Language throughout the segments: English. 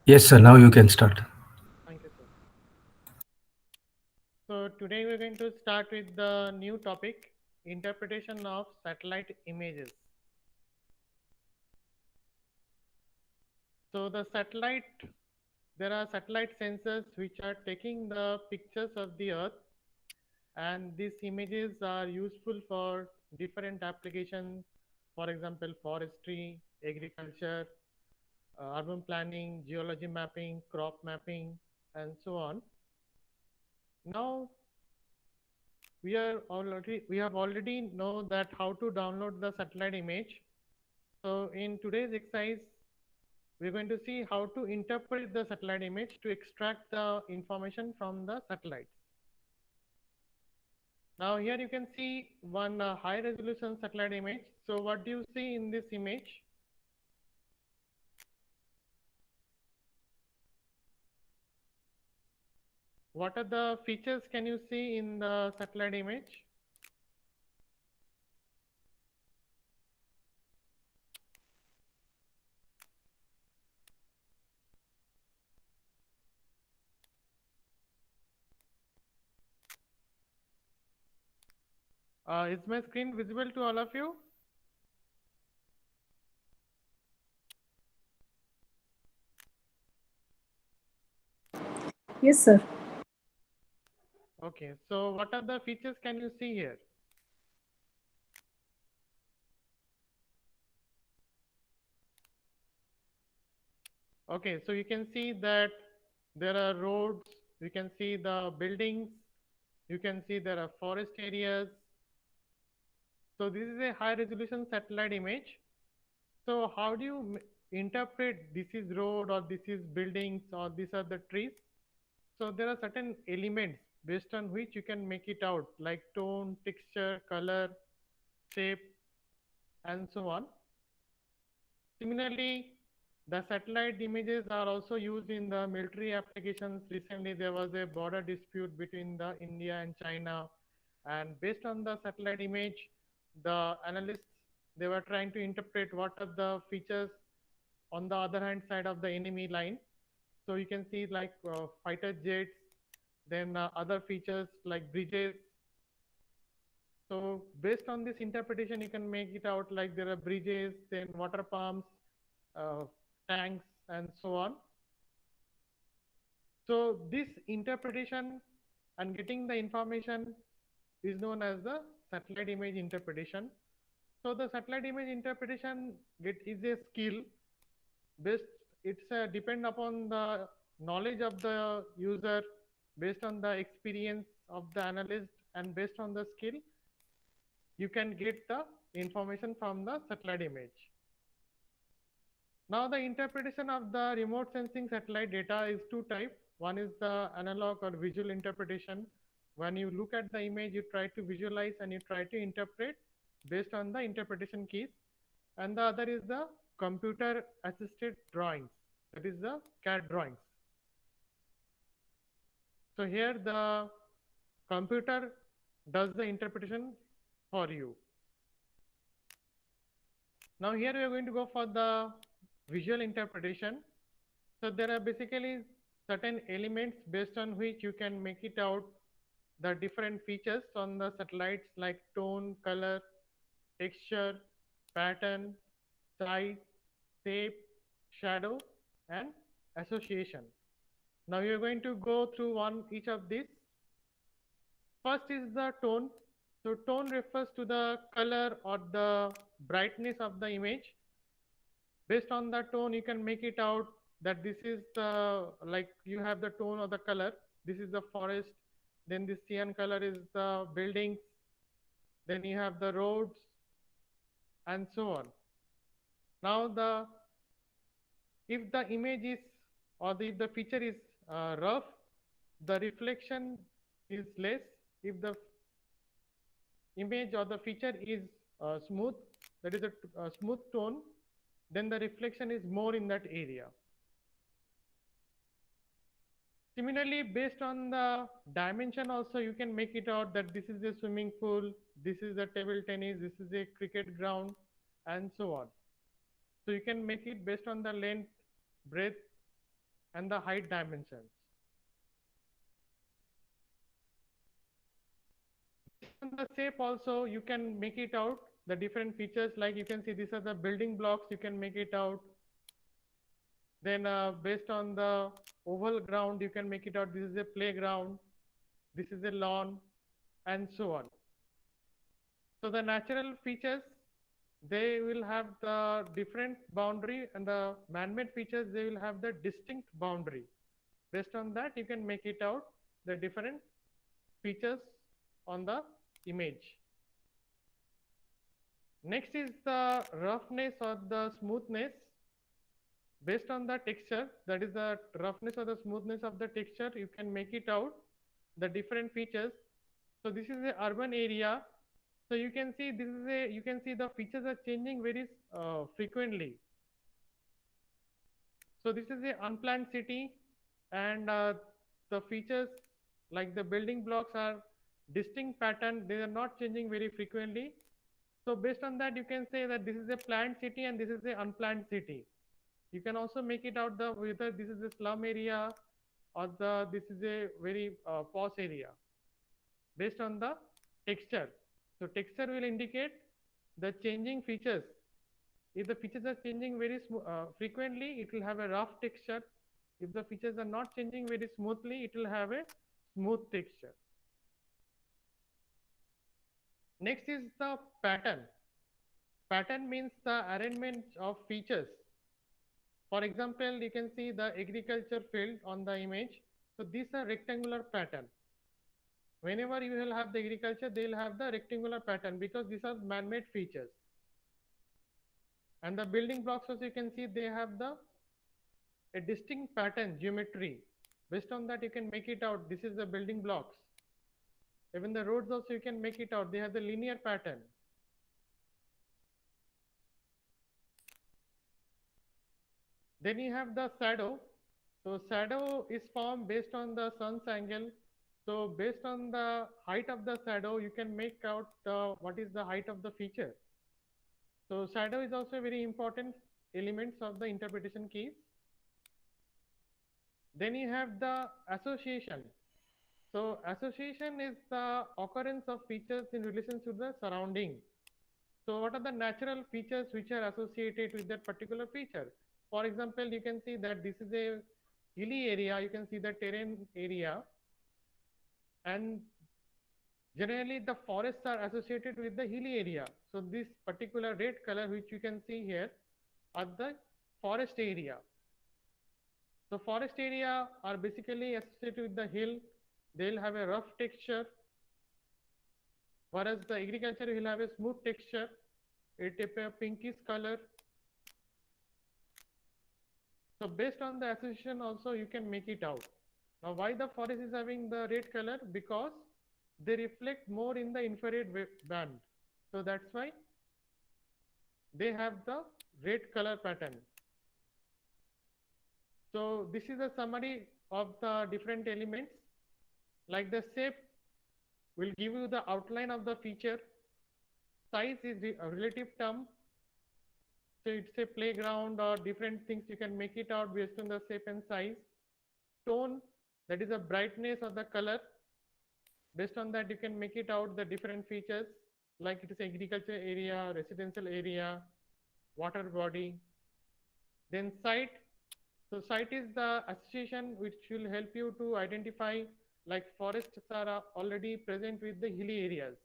Yes, sir. Now you can start. Thank you, sir. So today we're going to start with the new topic, interpretation of satellite images. So there are satellite sensors which are taking the pictures of the Earth, and these images are useful for different applications. For example, forestry, agriculture, urban planning, geology mapping, crop mapping, and so on. Now we have already know that how to download the satellite image. So in today's exercise, we're going to see how to interpret the satellite image to extract the information from the satellites. Now here you can see one high resolution satellite image. So what do you see in this image? What are the features can you see in the satellite image? Is my screen visible to all of you? Yes, sir. Okay, so what are the features can you see here? Okay, so you can see that there are roads, you can see the buildings, you can see there are forest areas. So this is a high resolution satellite image. So how do you interpret this is road or this is buildings or these are the trees? So there are certain elements based on which you can make it out, like tone, texture, color, shape, and so on. Similarly, the satellite images are also used in the military applications. Recently, there was a border dispute between the India and China, and based on the satellite image, the analysts they were trying to interpret what are the features on the other hand side of the enemy line. So you can see like fighter jets, then other features like bridges. So based on this interpretation, you can make it out like there are bridges, then water pumps, uh, tanks, and so on. So this interpretation and getting the information is known as the satellite image interpretation. So the satellite image interpretation is a skill based. It's depend upon the knowledge of the user, based on the experience of the analyst, and based on the skill, you can get the information from the satellite image. Now the interpretation of the remote sensing satellite data is two types. One is the analog or visual interpretation. When you look at the image, you try to visualize and you try to interpret based on the interpretation keys. And the other is the computer assisted drawings. That is the CAD drawings. So here the computer does the interpretation for you. Now here we are going to go for the visual interpretation. So there are basically certain elements based on which you can make it out the different features on the satellites like tone, color, texture, pattern, size, shape, shadow, and association. Now you're going to go through one each of these. First is the tone. So tone refers to the color or the brightness of the image. Based on the tone, you can make it out that this is the like you have the tone or the color. This is the forest. Then the cyan color is the buildings. Then you have the roads and so on. Now the if the image is if the feature is rough, the reflection is less. If the image or the feature is smooth, that is a smooth tone, then the reflection is more in that area. Similarly, based on the dimension also, you can make it out that this is a swimming pool, this is a table tennis, this is a cricket ground, and so on. So you can make it based on the length, breadth, and the height dimensions. On the shape also, you can make it out the different features, like you can see these are the building blocks, you can make it out. Then based on the oval ground, you can make it out this is a playground, this is a lawn, and so on. So the natural features, they will have the different boundary, and the man-made features, they will have the distinct boundary. Based on that, you can make it out the different features on the image. Next is the roughness or the smoothness. Based on the texture, that is the roughness or the smoothness of the texture, you can make it out the different features. So this is a urban area. So you can see this is a, you can see the features are changing very frequently. So this is a unplanned city, and the features like the building blocks are distinct pattern, they are not changing very frequently. So based on that, you can say that this is a planned city and this is a unplanned city. You can also make it out the whether this is a slum area or this is a very posh area based on the texture. So texture will indicate the changing features. If the features are changing very frequently, it will have a rough texture. If the features are not changing very smoothly, it will have a smooth texture. Next is the pattern. Pattern means the arrangement of features. For example, you can see the agriculture field on the image. So these are rectangular pattern. Whenever you will have the agriculture, they will have the rectangular pattern because these are man-made features. And the building blocks, as you can see, they have a distinct pattern, geometry. Based on that, you can make it out. This is the building blocks. Even the roads also, you can make it out. They have the linear pattern. Then you have the shadow. So shadow is formed based on the sun's angle. So based on the height of the shadow, you can make out what is the height of the feature. So shadow is also very important elements of the interpretation keys. Then you have the association. So association is the occurrence of features in relation to the surrounding. So what are the natural features which are associated with that particular feature? For example, you can see that this is a hilly area, you can see the terrain area, and generally the forests are associated with the hilly area. So this particular red color which you can see here are the forest area. So forest area are basically associated with the hill. They'll have a rough texture, whereas the agriculture will have a smooth texture. It a pinkish color. So based on the association also you can make it out. Now why the forest is having the red color? Because they reflect more in the infrared band. So that's why they have the red color pattern. So this is a summary of the different elements. Like the shape will give you the outline of the feature. Size is a relative term. So it's a playground or different things, you can make it out based on the shape and size. Tone, that is the brightness of the color. Based on that, you can make it out the different features, like it is agriculture area, residential area, water body. Then site. So site is the association which will help you to identify, like forests are already present with the hilly areas.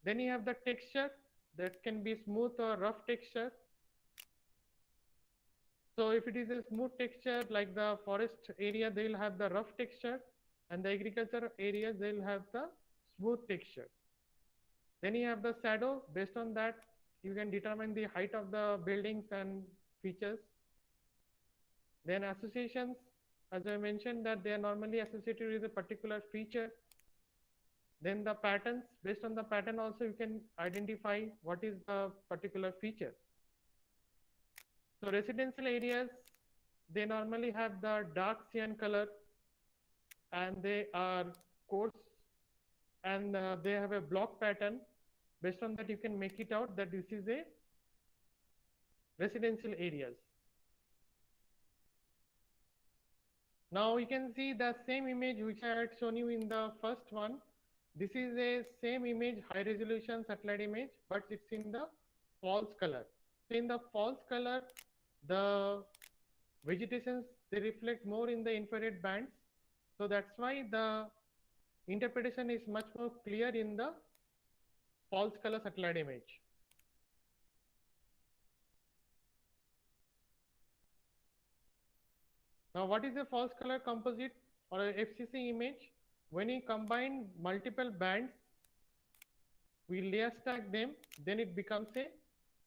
Then you have the texture, that can be smooth or rough texture. So if it is a smooth texture, like the forest area, they will have the rough texture, and the agriculture areas, they will have the smooth texture. Then you have the shadow. Based on that, you can determine the height of the buildings and features. Then associations, as I mentioned, that they are normally associated with a particular feature. Then the patterns, based on the pattern also you can identify what is the particular feature. So residential areas, they normally have the dark cyan color, and they are coarse, and they have a block pattern. Based on that, you can make it out that this is a residential areas. Now you can see the same image which I had shown you in the first one. This is a same image, high resolution satellite image, but it's in the false color. So in the false color, the vegetations, they reflect more in the infrared bands. So that's why the interpretation is much more clear in the false color satellite image. Now, what is a false color composite or a FCC image? When you combine multiple bands, we layer stack them, then it becomes a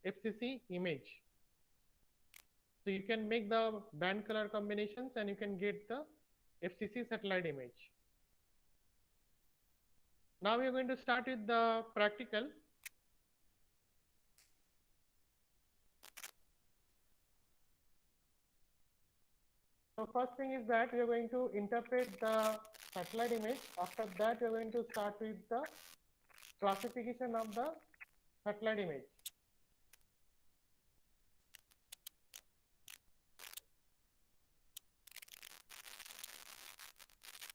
FCC image. So you can make the band color combinations and you can get the FCC satellite image. Now we are going to start with the practical. So first thing is that we are going to interpret the satellite image. After that, we are going to start with the classification of the satellite image.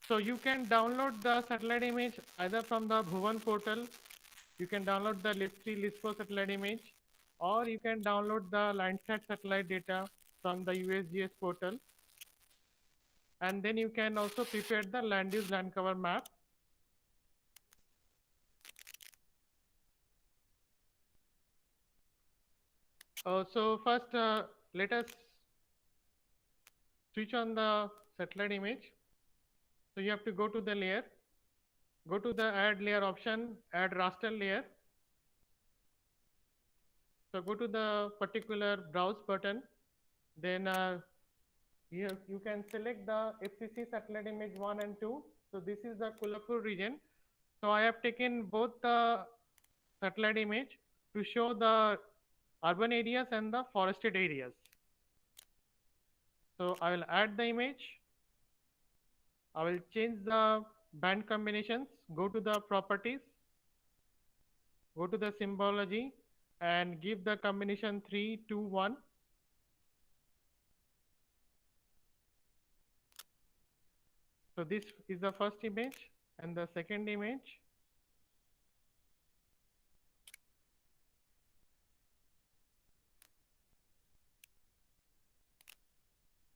So you can download the satellite image either from the Bhuvan portal. You can download the LIS3 LIS4 satellite image, or you can download the Landsat satellite data from the USGS portal. And then you can also prepare the land use land cover map. So first, let us switch on the satellite image. So you have to go to the layer, go to the add layer option, add raster layer. So go to the particular browse button, then you can select the FCC satellite image 1 and 2. So this is the Kolhapur region. So I have taken both the satellite image to show the urban areas and the forested areas. So I will add the image. I will change the band combinations, go to the properties, go to the symbology and give the combination 3, 2, 1. So this is the first image and the second image.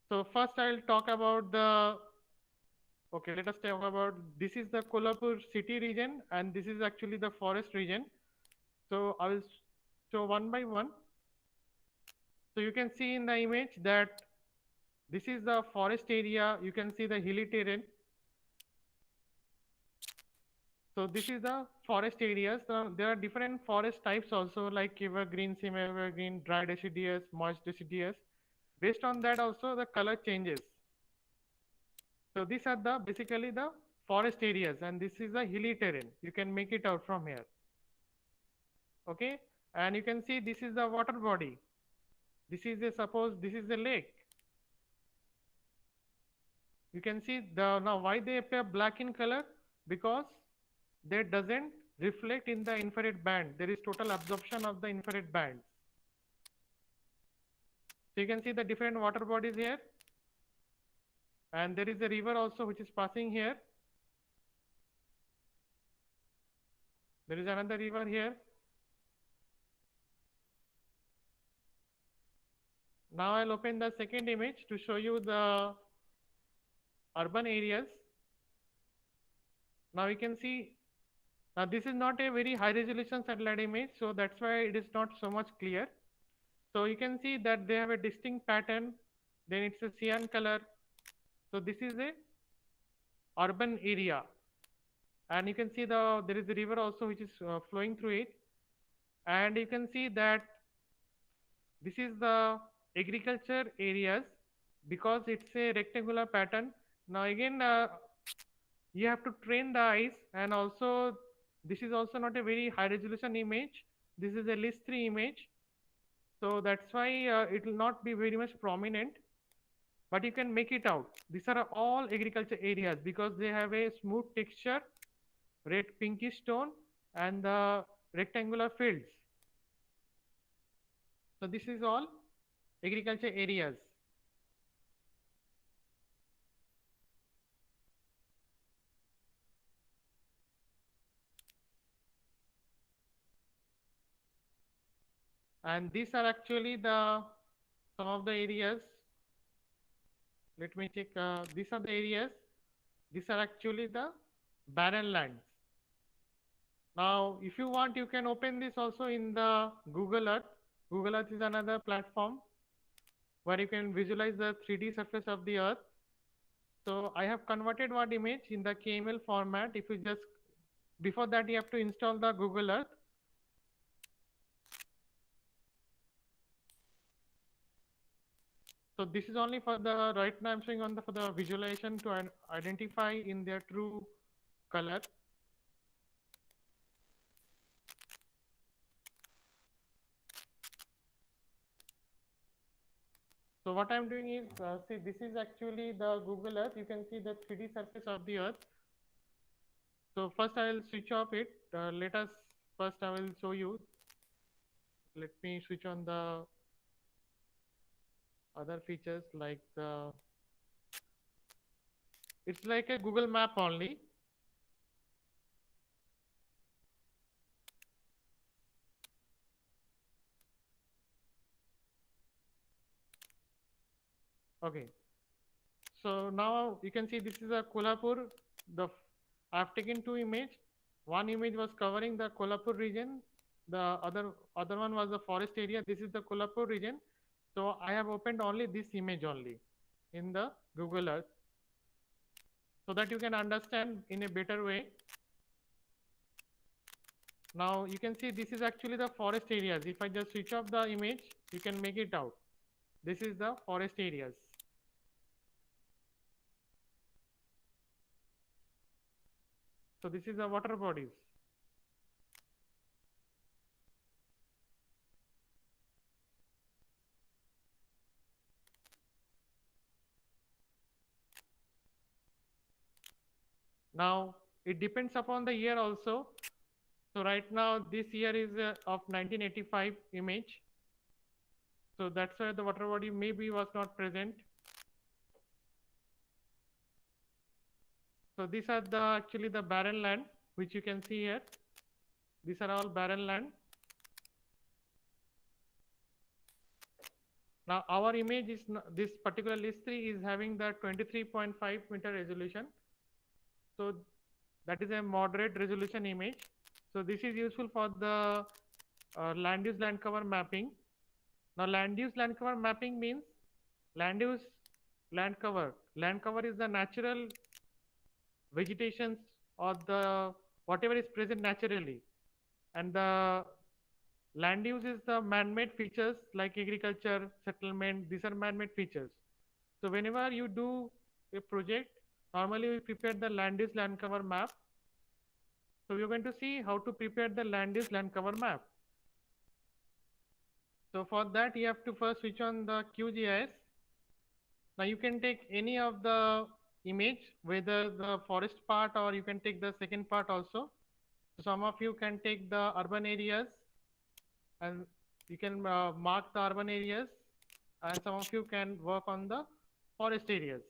So first I will talk about the, okay, let us talk about, this is the Kolhapur city region and this is actually the forest region. So I will show one by one. So you can see in the image that this is the forest area. You can see the hilly terrain. So this is the forest areas. There are different forest types also, like evergreen, semi-evergreen, dry deciduous, moist deciduous. Based on that also the color changes. So these are the basically the forest areas and this is the hilly terrain. You can make it out from here. Okay, and you can see this is the water body. This is a, suppose this is a lake. You can see the, now why they appear black in color, because they doesn't reflect in the infrared band. There is total absorption of the infrared bands. So you can see the different water bodies here, and there is a river also which is passing here. There is another river here. Now I'll open the second image to show you the urban areas. Now you can see, now this is not a very high resolution satellite image, so that's why it is not so much clear. So you can see that they have a distinct pattern, then it's a cyan color. So this is a urban area. And you can see there is a river also which is flowing through it. And you can see that this is the agriculture areas because it's a rectangular pattern. Now again, you have to train the eyes, and also this is also not a very high resolution image. This is a LIS3 image. So that's why it will not be very much prominent, but you can make it out. These are all agriculture areas because they have a smooth texture, red pinkish tone, and the rectangular fields. So this is all agriculture areas. And these are actually some of the areas. Let me check. These are the areas. These are actually the barren lands. Now, if you want, you can open this also in the Google Earth. Google Earth is another platform where you can visualize the 3D surface of the Earth. So I have converted one image in the KML format. If you just, before that, you have to install the Google Earth. So this is only for the, right now I'm showing on the, for the visualization to identify in their true color. So what I'm doing is, see, this is actually the Google Earth. You can see the 3D surface of the Earth. So first I will switch off it. Let us, first I will show you. Let me switch on the other features like the, it's like a Google map only. Okay. So now you can see this is a Kolhapur. I've taken two images. One image was covering the Kolhapur region. The other one was the forest area. This is the Kolhapur region. So I have opened only this image only in the Google Earth, so that you can understand in a better way. Now you can see this is actually the forest areas. If I just switch off the image, you can make it out. This is the forest areas. So this is the water bodies. Now it depends upon the year also. So right now this year is of 1985 image. So that's why the water body maybe was not present. So these are the actually the barren land which you can see here. These are all barren land. Now our image is this particular list 3 is having the 23.5 meter resolution. So that is a moderate resolution image. So this is useful for the land use land cover mapping. Now land use land cover mapping means land use land cover. Land cover is the natural vegetations or the whatever is present naturally, and the land use is the man-made features like agriculture, settlement. These are man-made features. So whenever you do a project, normally we prepare the land use land cover map. So we're going to see how to prepare the land use land cover map. So for that you have to first switch on the QGIS. Now you can take any of the image, whether the forest part or you can take the second part also. So some of you can take the urban areas and you can mark the urban areas, and some of you can work on the forest areas.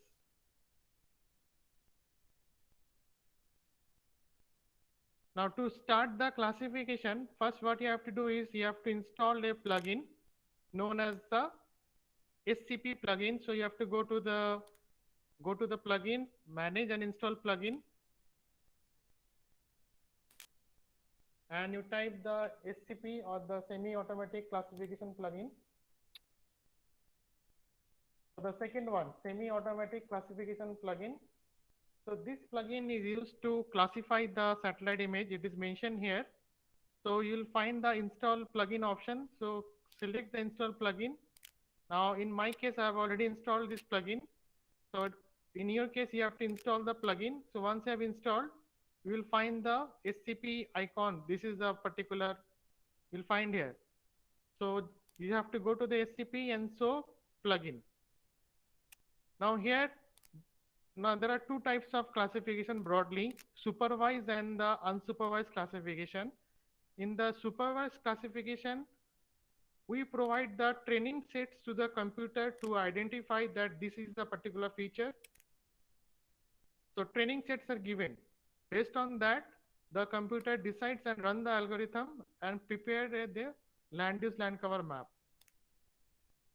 Now to start the classification, first what you have to do is you have to install a plugin known as the SCP plugin. So you have to go to the plugin, manage and install plugin, and you type the SCP or the semi-automatic classification plugin. The second one, semi-automatic classification plugin. So this plugin is used to classify the satellite image. It is mentioned here. So you'll find the install plugin option. So select the install plugin. Now in my case, I have already installed this plugin. So in your case, you have to install the plugin. So once you have installed, you will find the SCP icon. This is the particular you'll find here. So you have to go to the SCP and so plugin. Now here, now there are two types of classification broadly, supervised and the unsupervised classification. In the supervised classification, we provide the training sets to the computer to identify that this is the particular feature. So training sets are given. Based on that, the computer decides and run the algorithm and prepare the land use land cover map.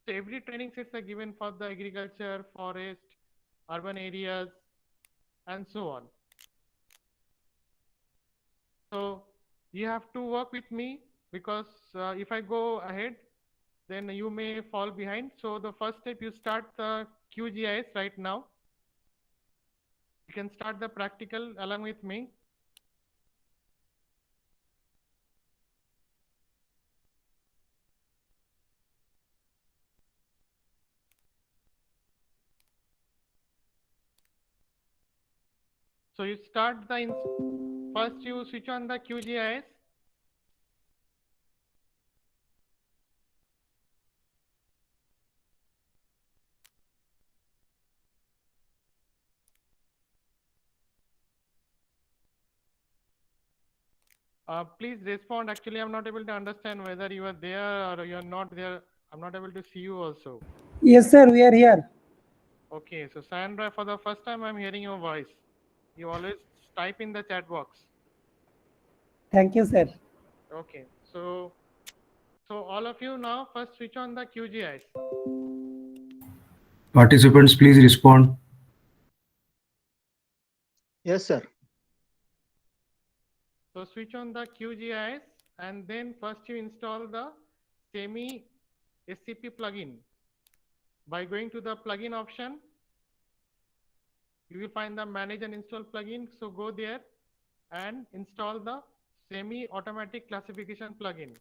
So every training sets are given for the agriculture, forest, urban areas, and so on. So you have to work with me because if I go ahead, then you may fall behind. So the first step, you start the QGIS right now. You can start the practical along with me. So you start the, first you switch on the QGIS. Please respond. Actually, I'm not able to understand whether you are there or you are not there. I'm not able to see you also. Yes, sir, we are here. Okay, so Sandra, for the first time, I'm hearing your voice. You always type in the chat box. Thank you, sir. Okay, so all of you now first switch on the QGIS. Participants, please respond. Yes, sir. So switch on the QGIS and then first you install the SEMI SCP plugin. By going to the plugin option, you will find the manage and install plugin. So go there and install the SEMI automatic classification plugin.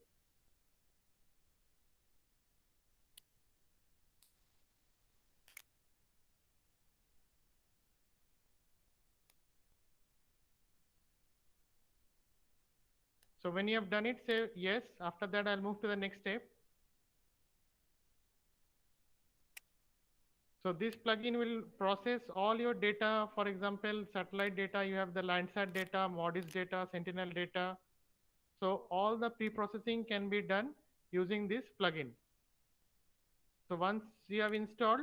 So when you have done it, say yes. After that, I'll move to the next step. So this plugin will process all your data. For example, satellite data, you have the Landsat data, MODIS data, Sentinel data. So all the pre-processing can be done using this plugin. So once you have installed,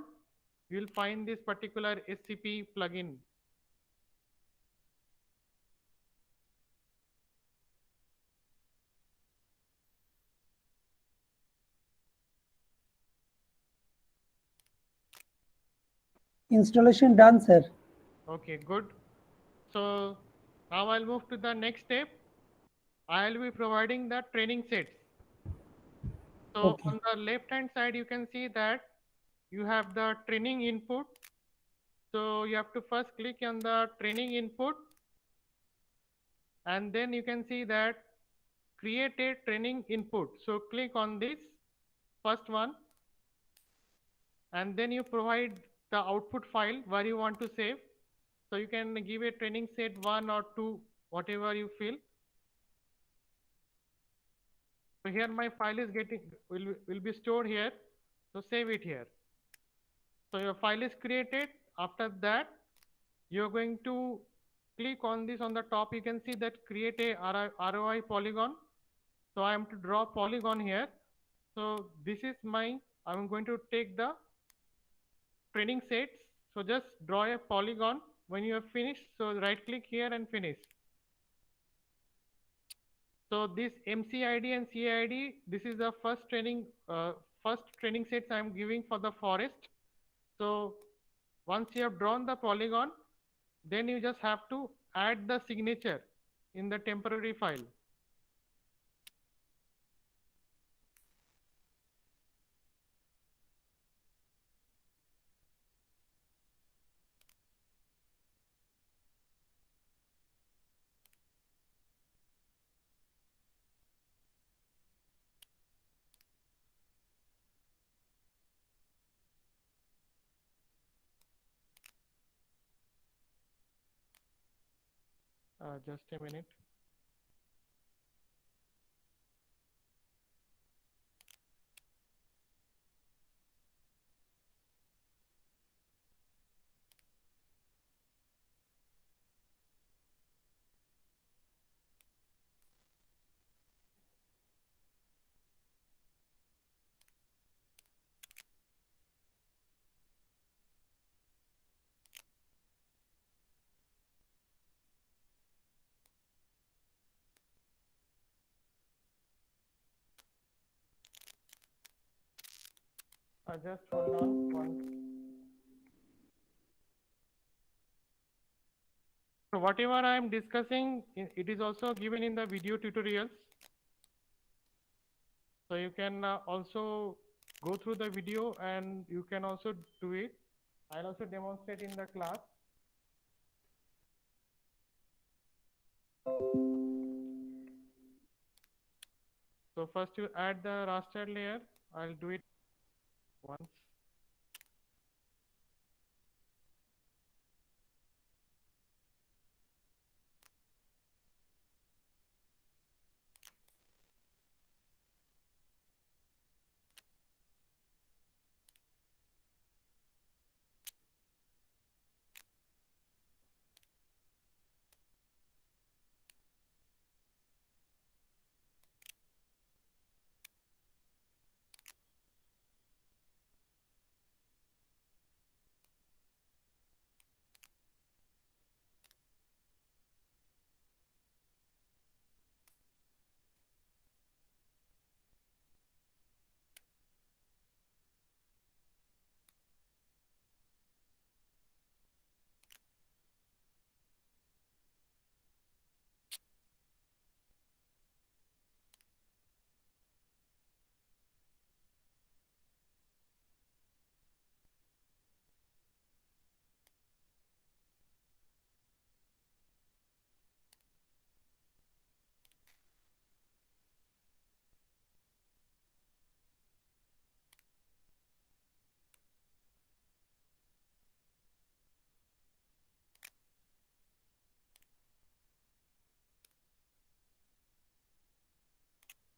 you will find this particular SCP plugin. Installation done, sir. Okay, good. So now I'll move to the next step. I'll be providing the training sets. So Okay. on the left hand side, you can see that you have the training input. So you have to first click on the training input, and then you can see that create a training input. So click on this first one, and then you provide the output file where you want to save. So you can give a training set 1 or 2, whatever you feel. So here my file is will be stored here. So save it here. So your file is created. After that, you're going to click on this on the top. You can see that create a ROI polygon. So I am to draw polygon here. So this is I'm going to take the training sets. So just draw a polygon. When you have finished, so right click here and finish. So this MCID and CID, this is the first training sets I am giving for the forest. So once you have drawn the polygon, then you just have to add the signature in the temporary file. Just a minute. Just hold on one. So whatever I am discussing, it is also given in the video tutorials. So you can also go through the video and you can also do it. I'll also demonstrate in the class. So first you add the raster layer. I'll do it once.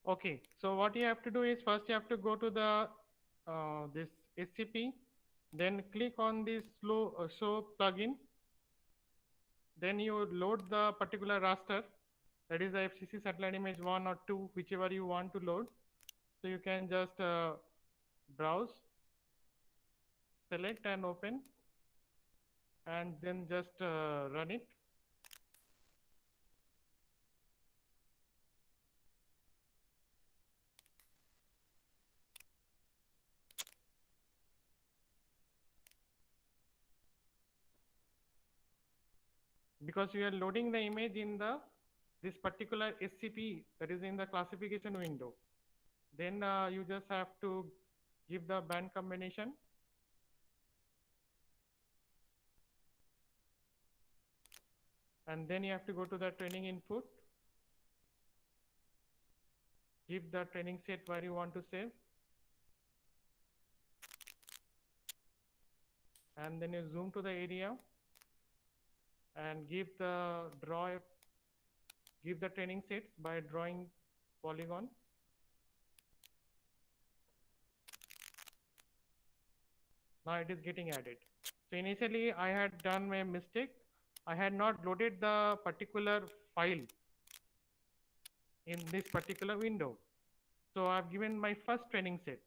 Okay, so what you have to do is first you have to go to the this SCP, then click on this show plugin. Then you load the particular raster, that is the FCC satellite image 1 or 2, whichever you want to load. So you can just browse, select and open, and then just run it. Because you are loading the image in the this particular SCP, that is in the classification window. Then you just have to give the band combination. And then you have to go to the training input. Give the training set where you want to save. And then you zoom to the area and give the training set by drawing polygon. Now it is getting added. So initially I had done a mistake. I had not loaded the particular file in this particular window. So I've given my first training set.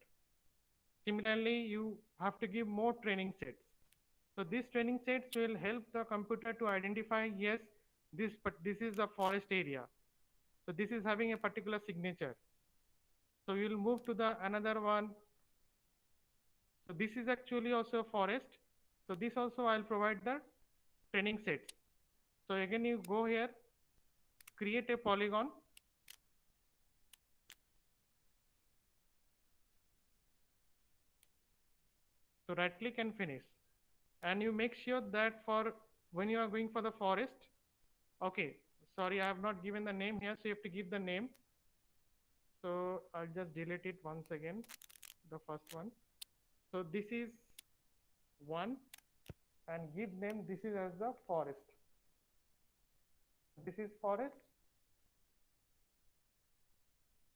Similarly, you have to give more training sets. So these training sets will help the computer to identify, yes, this is a forest area. So this is having a particular signature. So we will move to the another one. So this is actually also a forest. So this also I'll provide the training sets. So again, you go here, create a polygon. So right click and finish. And you make sure that for when you are going for the forest, okay, sorry, I have not given the name here. So you have to give the name. So I'll just delete it once again, the first one. So this is one, and give name, this is as the forest. This is forest.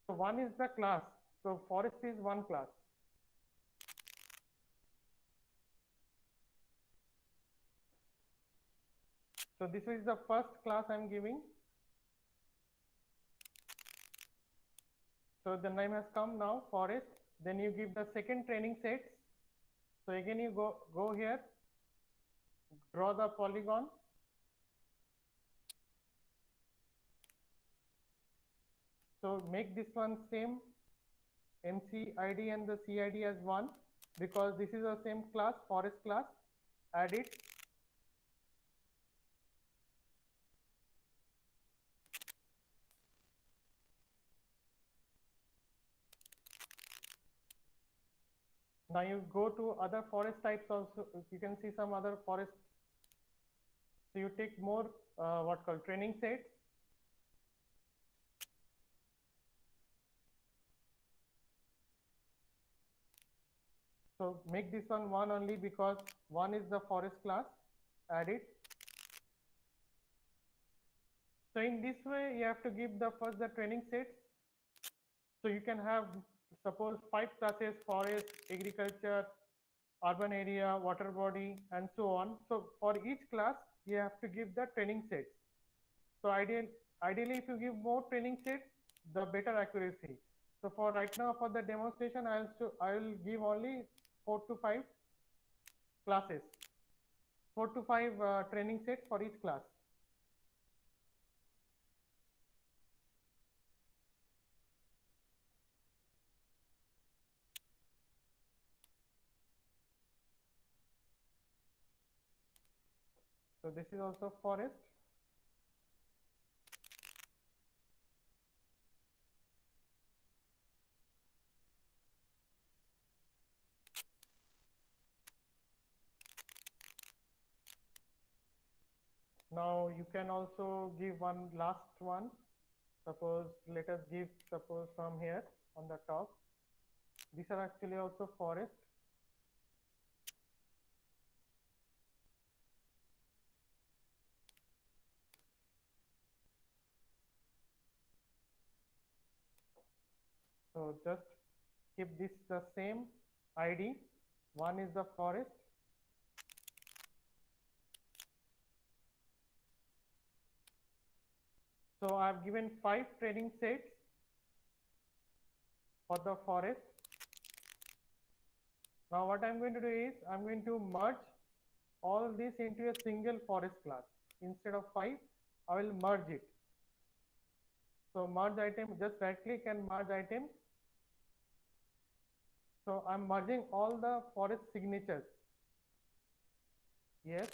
So one is the class. So forest is one class. So this is the first class I'm giving. So the name has come now, forest. Then you give the second training sets. So again you go here, draw the polygon. So make this one same, MC ID and the CID as 1. because this is the same class, forest class. Add it. Now you go to other forest types also. You can see some other forest. So you take more what called training sets. So make this one only because one is the forest class. Add it. So in this way, you have to give the first the training sets. So you can have suppose 5 classes: forest, agriculture, urban area, water body, and so on. So for each class, you have to give the training sets. So ideally, if you give more training sets, the better accuracy. So for right now, for the demonstration, I will give only 4 to 5 classes, 4 to 5 training sets for each class. So this is also forest. Now you can also give one last one. Suppose let us give suppose from here on the top. These are actually also forest. So just keep this the same ID. One is the forest. So I have given 5 training sets for the forest. Now what I am going to do is I am going to merge all this into a single forest class. Instead of 5, I will merge it. So merge item, just right click and merge item. So I am merging all the forest signatures. Yes.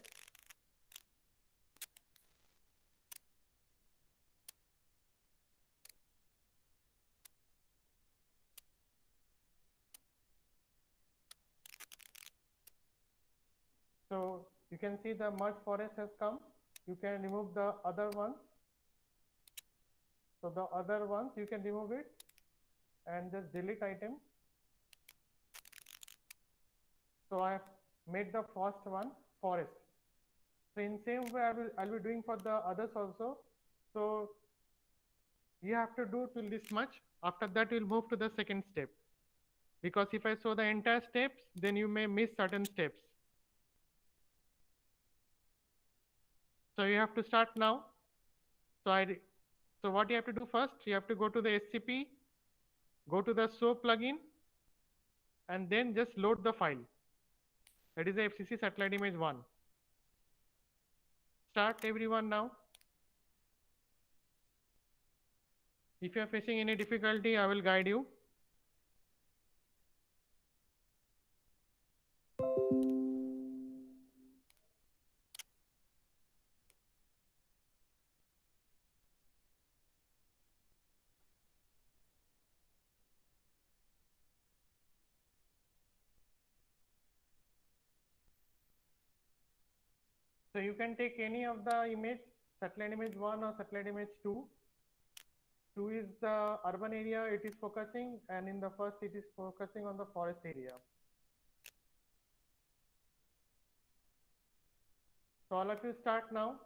So you can see the merge forest has come. You can remove the other ones. So the other ones you can remove it and just delete item. So I have made the first one forest. So in same way I'll be doing for the others also. So you have to do till this much. After that we'll move to the second step. Because if I show the entire steps, then you may miss certain steps. So you have to start now. So what you have to do first, you have to go to the SCP, go to the show plugin, and then just load the file. That is the FCC satellite image 1. Start everyone now. If you are facing any difficulty, I will guide you. So you can take any of the image, satellite image 1 or satellite image 2. 2 is the urban area it is focusing, and in the first it is focusing on the forest area. So all of you start now.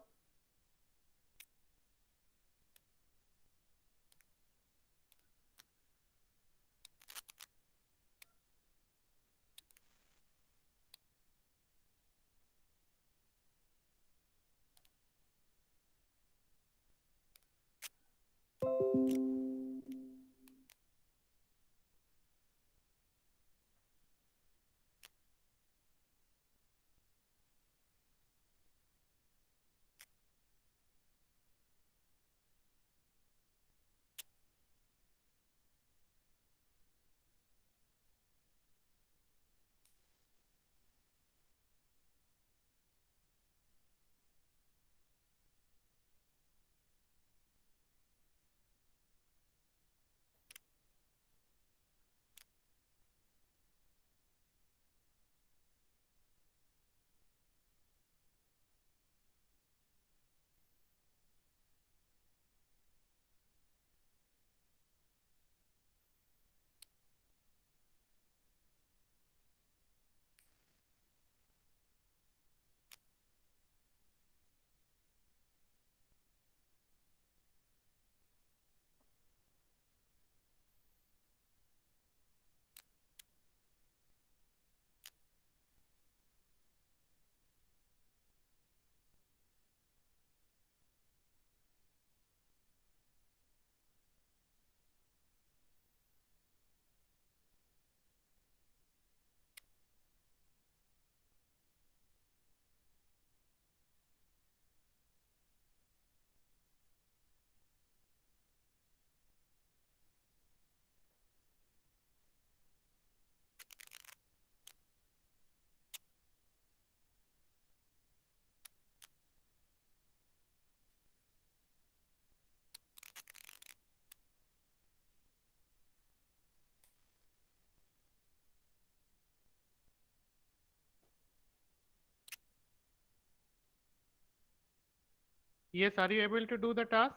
Yes, are you able to do the task?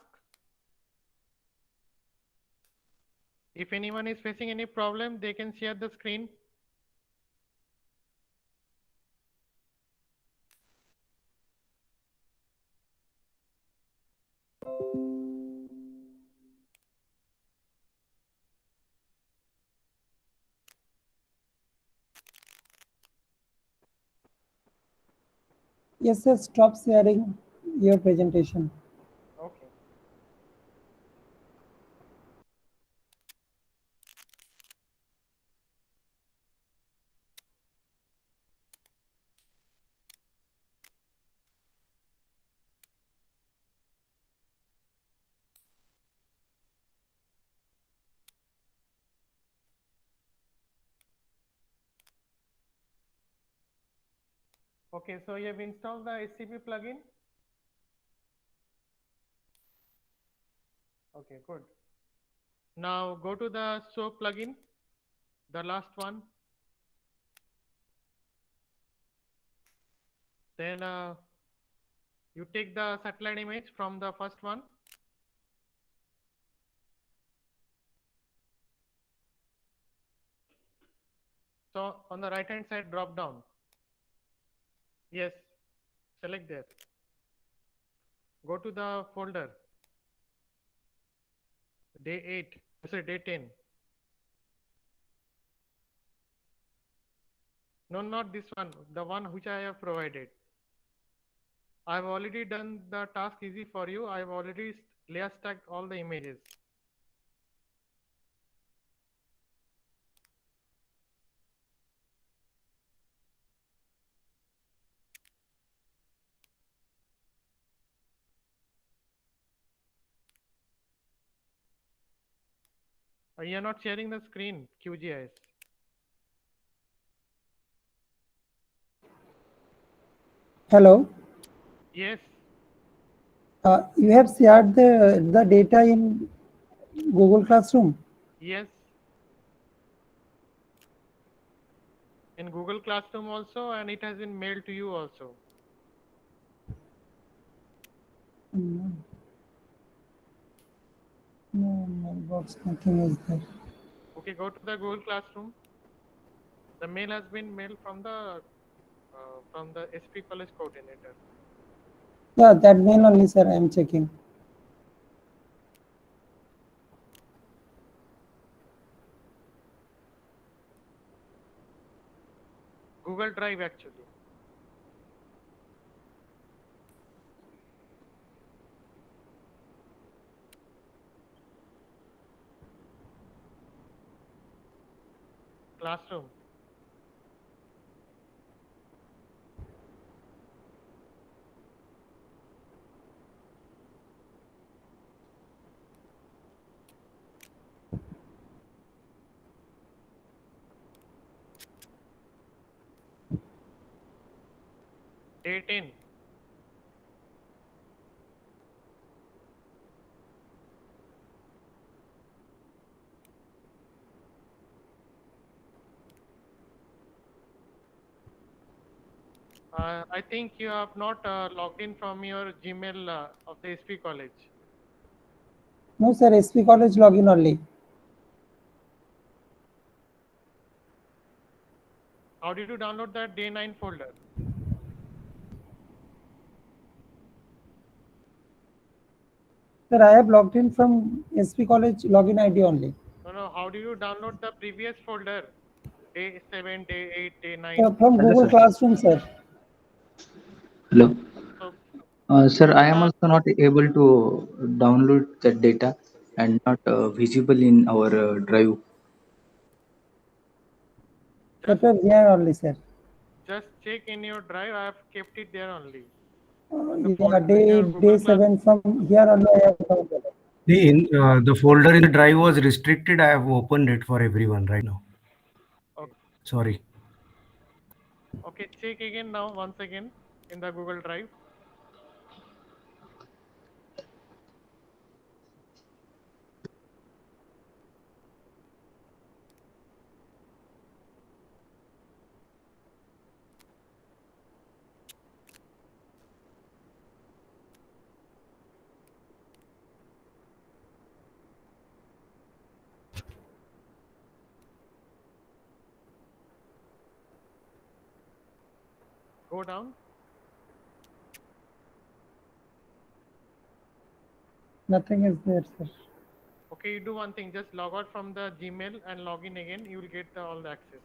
If anyone is facing any problem, they can share the screen. Yes, sir. Stop sharing your presentation. Okay. Okay, so you have installed the SCP plugin. Okay, good. Now go to the show plugin, the last one. Then you take the satellite image from the first one. So on the right hand side, drop down. Yes, select there. Go to the folder. Day 8, sorry, day 10. No, not this one, the one which I have provided. I've already done the task easy for you. I've already layer stacked all the images. You're not sharing the screen, QGIS. Hello. Yes, You have shared the data in Google Classroom. yes. In Google Classroom also, and it has been mailed to you also. No, no mailbox. Nothing is there. Okay, go to the Google Classroom. The mail has been mailed from the SP College coordinator. Yeah, that mail only, sir. I am checking. Google Drive actually. Classroom. Day 10. I think you have not logged in from your Gmail of the SP College. No, sir. SP College login only. How did you download that day 9 folder? Sir, I have logged in from SP College login ID only. No, how do you download the previous folder? Day 7, day 8, day 9. From Hello, Google sir. Classroom, sir. Hello. So Sir, go I to am the, also not able to download that data and not visible in our drive. just, That was here only, sir. just check in your drive. I have kept it there only. Uh, In the yeah, folder, in your day Google Class. 7 from here only I have downloaded. The folder in the drive was restricted. I have opened it for everyone right now. Okay. Sorry. Okay, check again now once again in the Google Drive. Go down. Nothing is there, sir. Okay, you do one thing, just log out from the Gmail and log in again. You will get all the access.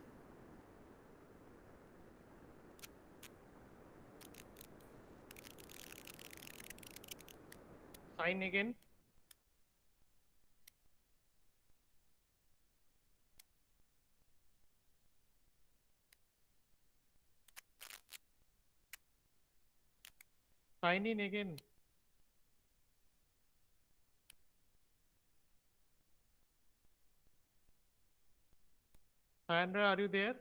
Sign again. Sign in again. Sandra, are you there?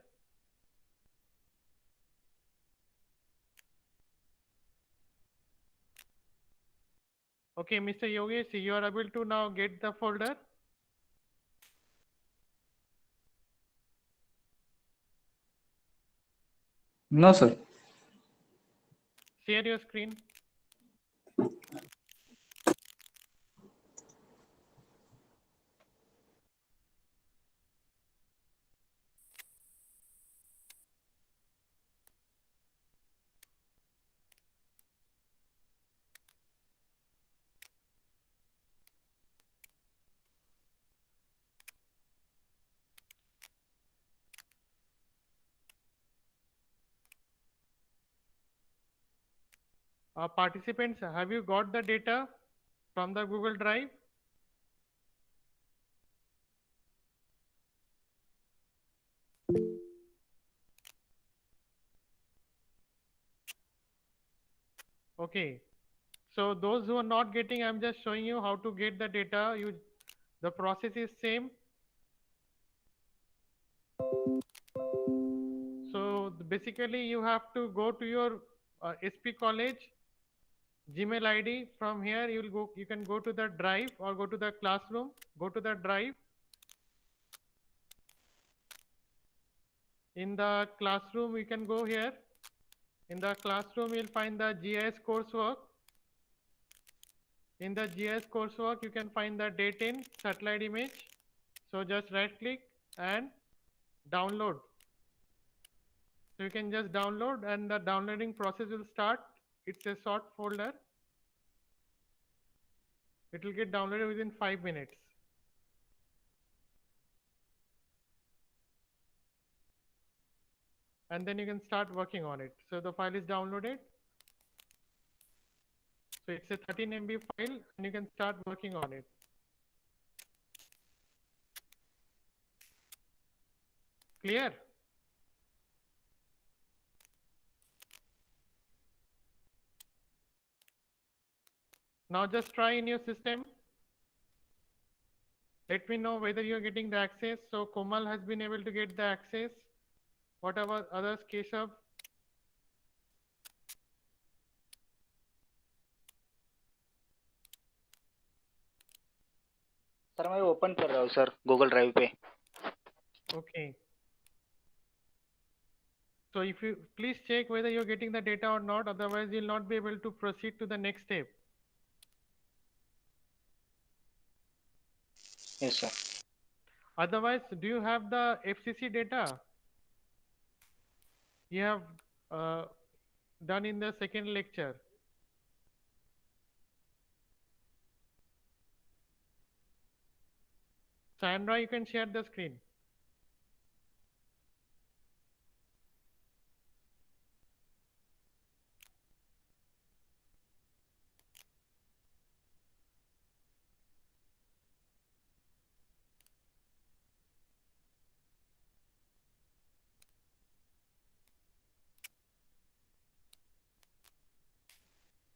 Okay, Mr. Yogesh, you are able to now get the folder. No, sir. Share your screen. Participants, have you got the data from the Google Drive? Okay. So those who are not getting, I'm just showing you how to get the data. The process is same. So basically you have to go to your SP College Gmail ID. From here you can go to the drive or go to the classroom, go to the drive. In the classroom, you can go here. In the classroom, you'll find the GIS coursework. In the GIS coursework, you can find the date in satellite image. So just right click and download. So you can just download and the downloading process will start. It's a short folder. It will get downloaded within 5 minutes. And then you can start working on it. So the file is downloaded. So it's a 13 MB file and you can start working on it. Clear? Now just try in your system. Let me know whether you're getting the access. So Komal has been able to get the access. What about others, Keshav? Sir मैं open कर रहा हूँ sir Google drive पे. Okay. So if you please check whether you're getting the data or not, otherwise you'll not be able to proceed to the next step. Yes sir. Otherwise, do you have the FCC data you have done in the second lecture? Sandra, you can share the screen.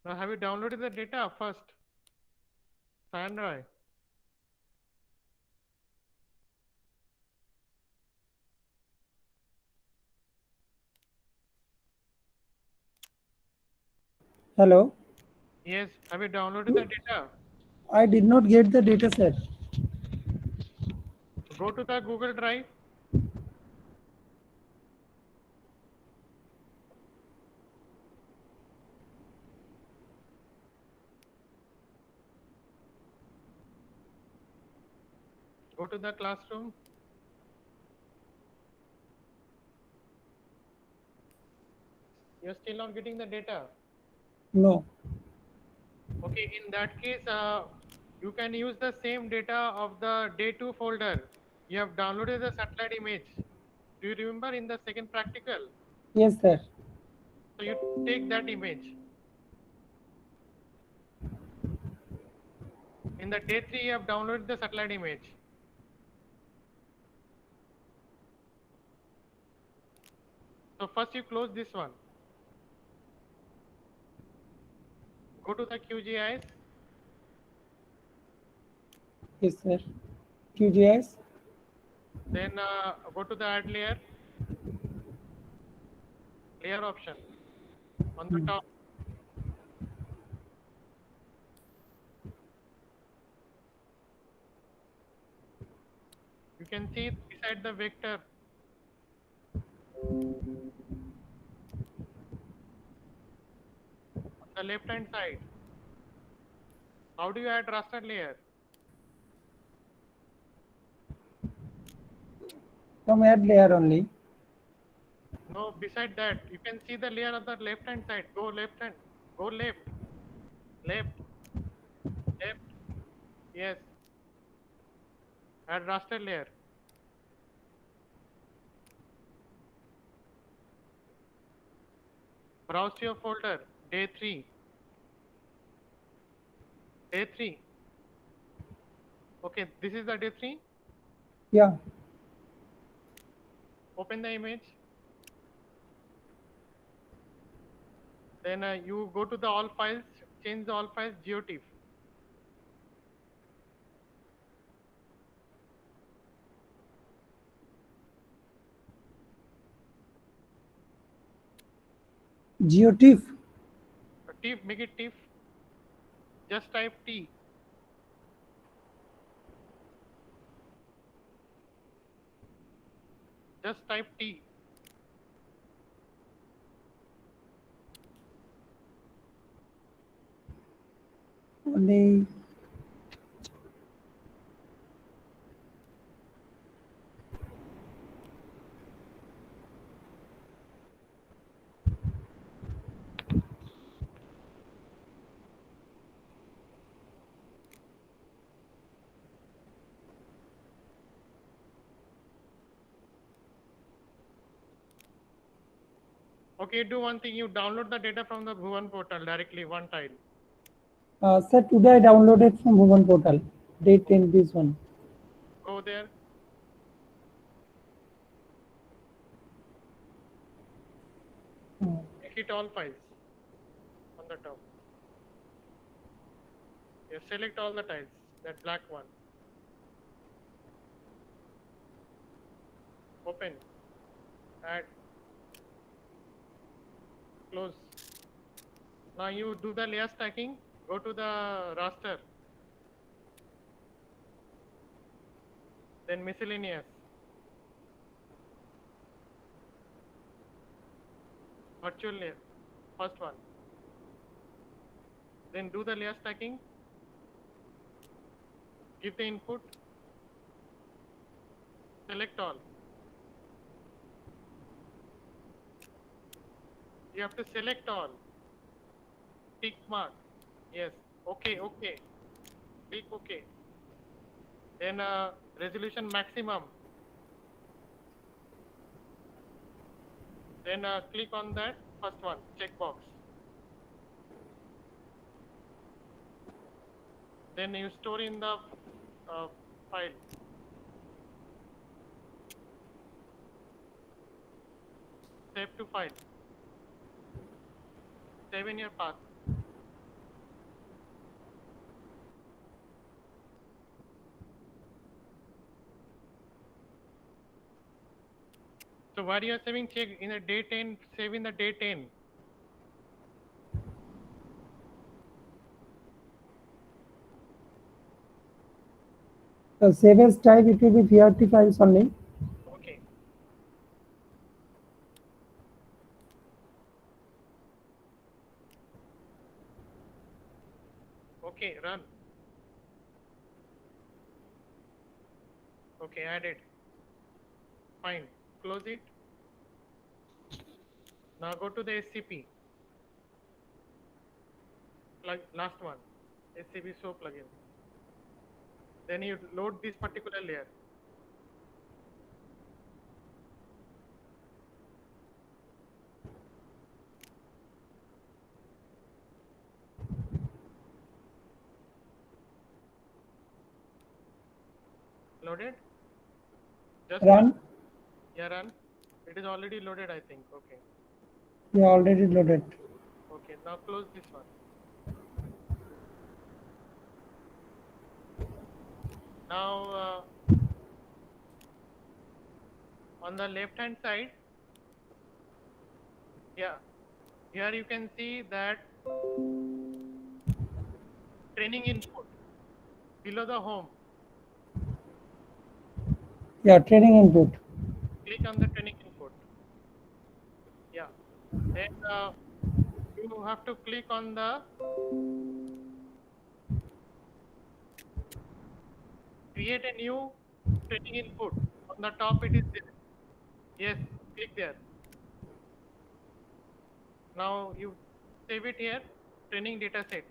Now, have you downloaded the data first? Sandra. Hello. Yes, have you downloaded the data? I did not get the data set. Go to the Google Drive. Go to the classroom. You're still not getting the data. No. Okay, in that case, you can use the same data of the day 2 folder. You have downloaded the satellite image. Do you remember in the second practical? Yes, sir. So you take that image. In the day 3, you have downloaded the satellite image. So first you close this one. Go to the QGIS. Yes, sir. QGIS. Then go to the add layer. Layer option on the top. You can see beside the vector. On the left hand side. How do you add raster layer? From add layer only. No, beside that, you can see the layer on the left hand side. Go left hand. Go left. Left. Left. Yes. Add raster layer. Browse to your folder. Day 3. Day 3. Okay, this is the day 3. Yeah. Open the image. Then you go to the all files, change the all files GeoTIFF. GeoTIFF. TIFF, make it TIFF. Just type T. Just type T. Only. Okay, do one thing. You download the data from the Bhuvan portal directly, one tile. Sir, today I downloaded from Bhuvan portal. Date 10, this one. Go there. Make it all files on the top. You select all the tiles, that black one. Open. Add. Close. Now you do the layer stacking. Go to the raster. Then miscellaneous. Virtual layer. First one. Then do the layer stacking. Give the input. Select all. You have to select all. Tick mark. Yes. Okay. Okay. Click OK. Then resolution maximum. Then click on that first one. Checkbox. Then you store in the file. Save to file. Save in your path. So while you are saving, check in the day 10, save in the day 10. So save as type, it will be VRT files only. Okay. Okay, run. Okay, added. Fine. Close it. Now go to the SCP. Last one, SCP show plugin. Then you load this particular layer. Loaded? Just Run. Yeah, run. It is already loaded, I think. Okay. Yeah, already loaded. Okay, now close this one. Now, on the left hand side, yeah, here you can see that training input below the home. Yeah, training input. Click on the training input. Yeah. Then you have to click on the create a new training input. On the top it is there. Yes, click there. Now you save it here, training data sets.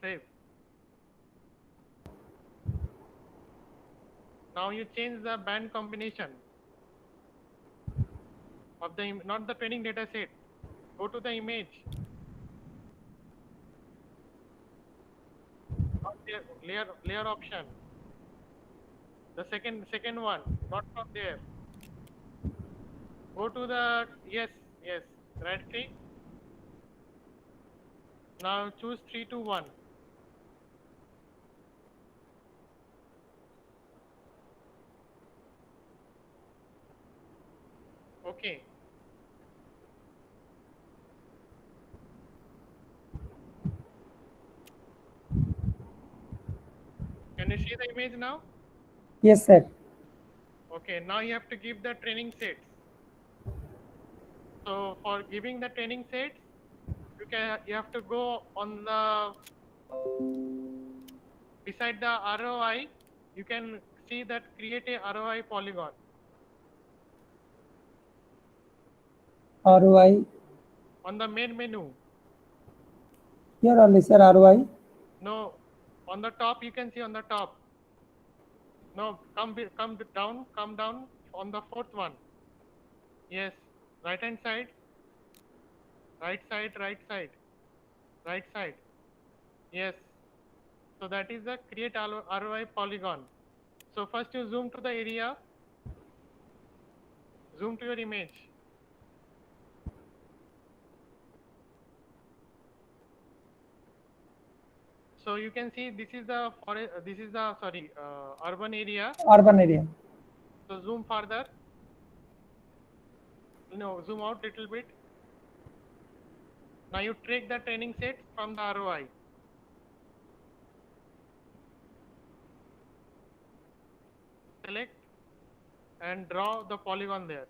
Save. Now you change the band combination of the, not the training data set. Go to the image. Not there, layer option. The second one, not from there. Go to the, yes, right click. Now choose 3, 2, 1. Okay. Can you see the image now? Yes, sir. Okay, now you have to give the training sets. So for giving the training sets, you have to go on the beside the ROI, you can see that create a ROI polygon. ROI. On the main menu. Here only, sir, ROI. No, on the top you can see on the top. No, come down on the fourth one. Yes, right hand side. Right side. Yes. So that is the create ROI polygon. So first you zoom to the area. Zoom to your image. So you can see this is the forest. This is the urban area. Urban area. So zoom further. No, zoom out little bit. Now you take the training set from the ROI. Select and draw the polygon there.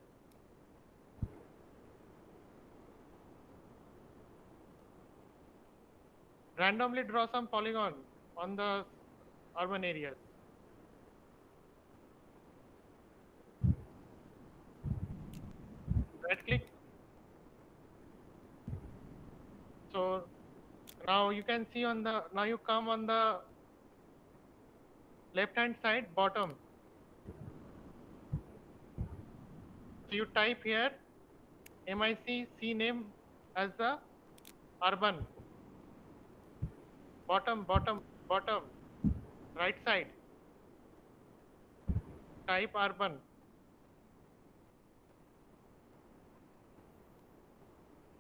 Randomly draw some polygon on the urban areas. Right click. So now you can see on the, now you come on the left hand side bottom. So you type here MIC CNAME as the urban. Bottom, right side. Type urban.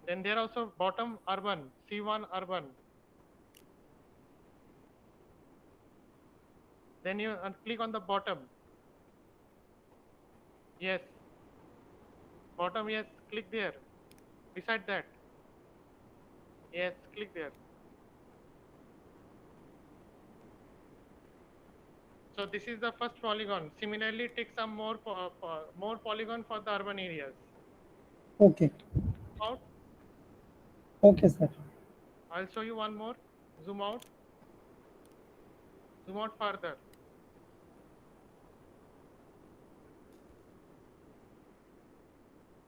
Then there also bottom urban, C1 urban. Then you click on the bottom. Yes. Bottom, yes, click there. Beside that. Yes, click there. So this is the first polygon. Similarly, take some more polygon for the urban areas. Okay. Out. Okay, sir. I'll show you one more. Zoom out. Zoom out further.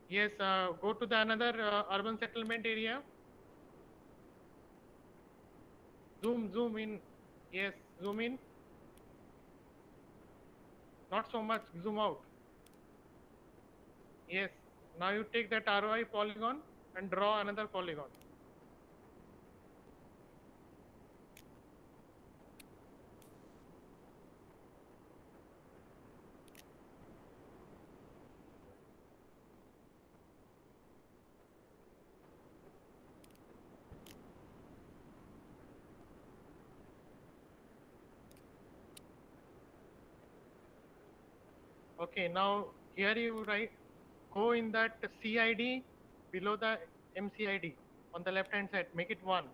Yes, go to the another urban settlement area. Zoom in. Yes, zoom in. Not so much, zoom out. Yes, now you take that ROI polygon and draw another polygon. Okay, now here you write, go in that CID below the MCID on the left hand side, make it 1.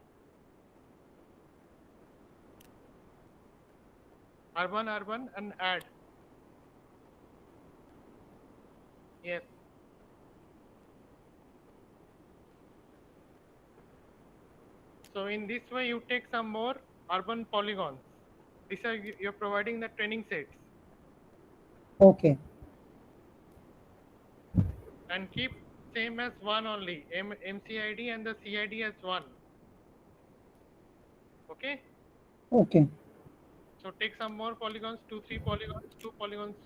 Urban and add. Yes. So in this way you take some more urban polygons. These are you're providing the training sets. Okay. And keep same as 1 only, MCID and the CID as 1. Okay. Okay. So take some more polygons, 2 polygons.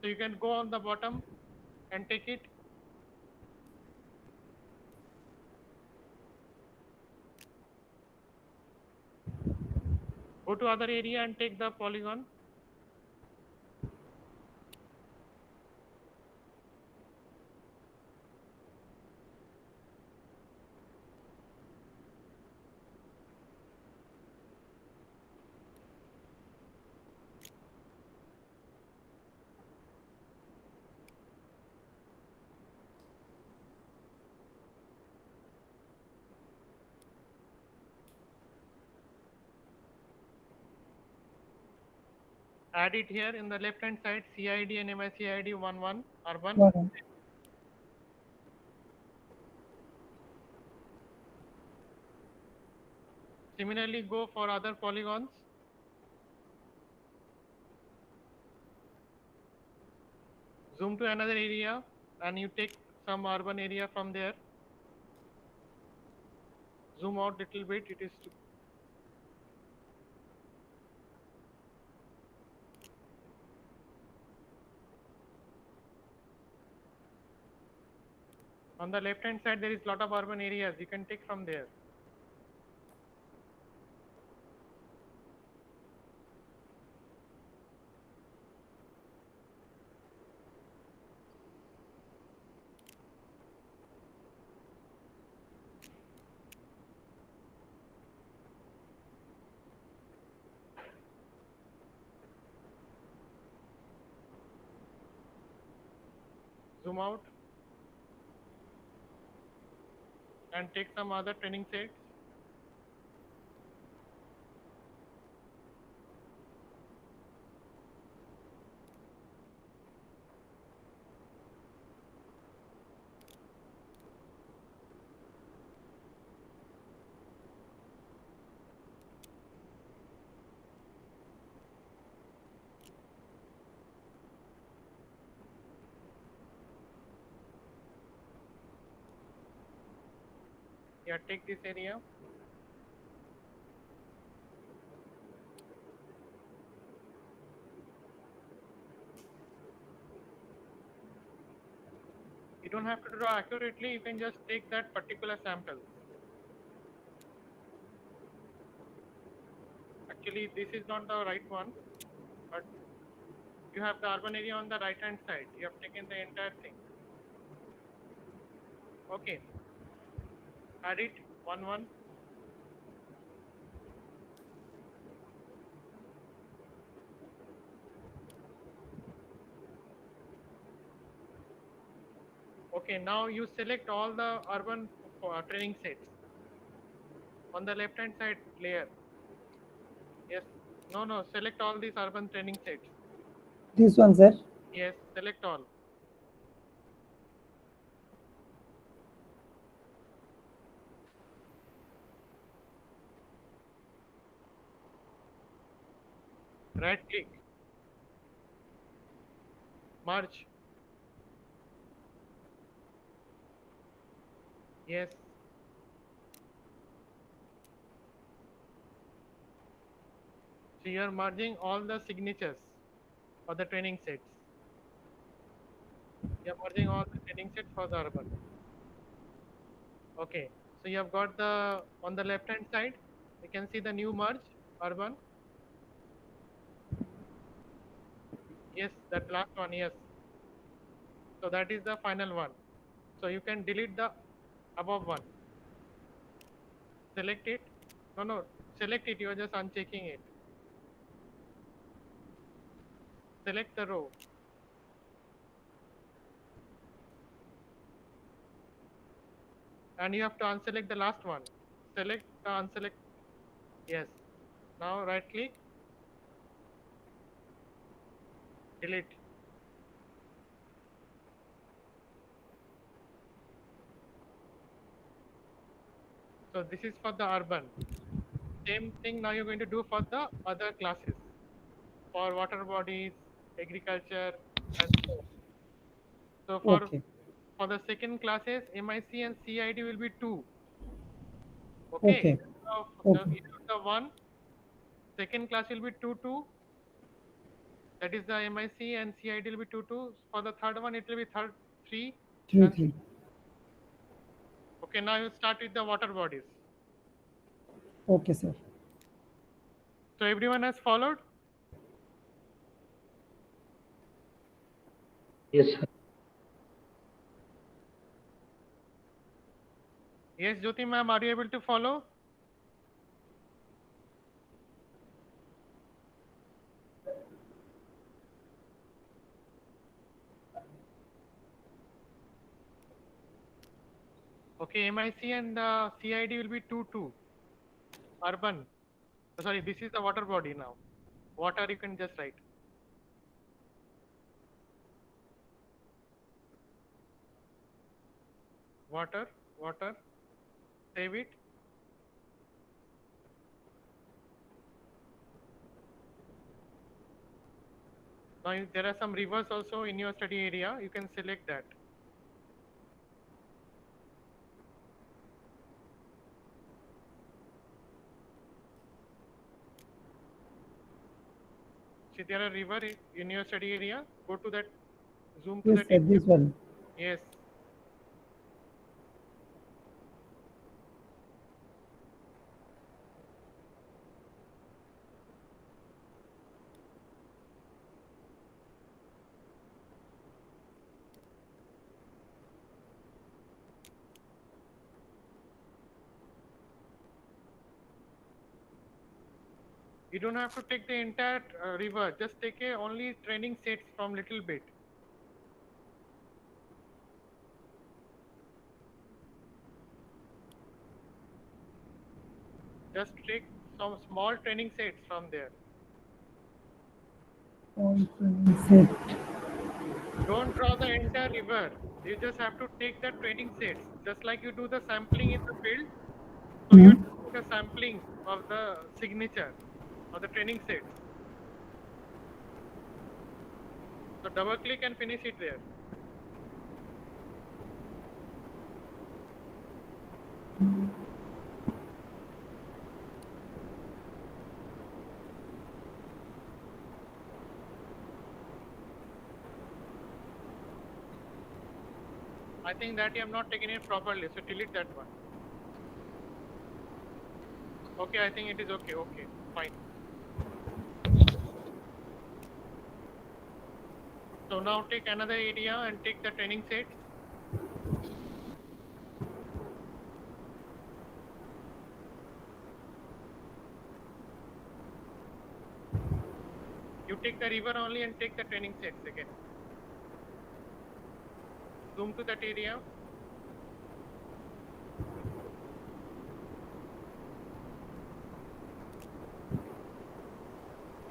So you can go on the bottom and take it. Go to other area and take the polygon. Add it here in the left hand side, CID and MICID 1 urban. 1. Similarly, go for other polygons. Zoom to another area and you take some urban area from there. Zoom out little bit, it is on the left hand side there is lot of urban areas, you can take from there. Zoom out and take some other training sets. Yeah, take this area. You don't have to draw accurately, you can just take that particular sample. Actually, this is not the right one, but you have the urban area on the right hand side. You have taken the entire thing. Okay. Add it, 1. Okay, now you select all the urban training sets on the left hand side layer. Yes, no, select all these urban training sets. This one, sir. Yes, select all. right click, merge. Yes. So you are merging all the signatures for the training sets. You are merging all the training sets for the urban. Okay. So you have got the, on the left hand side, you can see the new merge urban. Yes, that last one, yes. So that is the final one. So you can delete the above one. Select it. No, select it. You are just unchecking it. Select the row. And you have to unselect the last one. Select the unselect. Yes. Now right click. Delete. So this is for the urban. Same thing now you're going to do for the other classes. For water bodies, agriculture, and so on. So Okay. for the second classes, MIC and CID will be 2. Okay. Okay. The, Okay. the one, second class will be 2, 2. That is the MIC and CID will be 2, 2. For the third one, it will be 3. 3, And 3. okay, now you start with the water bodies. Okay, sir. So everyone has followed? Yes, sir. Yes, Jyoti ma'am, are you able to follow? Okay, MIC and CID will be 2, 2. Urban. Sorry, this is the water body now. Water you can just write. Water, water. Save it. Now there are some rivers also in your study area. You can select that. See, there are river in your study area. Go to that, zoom to Yes, that sir. area. This one. Yes. You don't have to take the entire river. Just take only training sets from little bit. Just take some small training sets from there. All training set. Don't draw the entire river. You just have to take the training sets. Just like you do the sampling in the field. So you have to take a sampling of the signature of the training sets. So double click and finish it there. I think that you have not taken it properly, so delete that one. Okay, I think it is okay. Okay, fine. So now take another area and take the training sets. You take the river only and take the training sets again. Zoom to that area.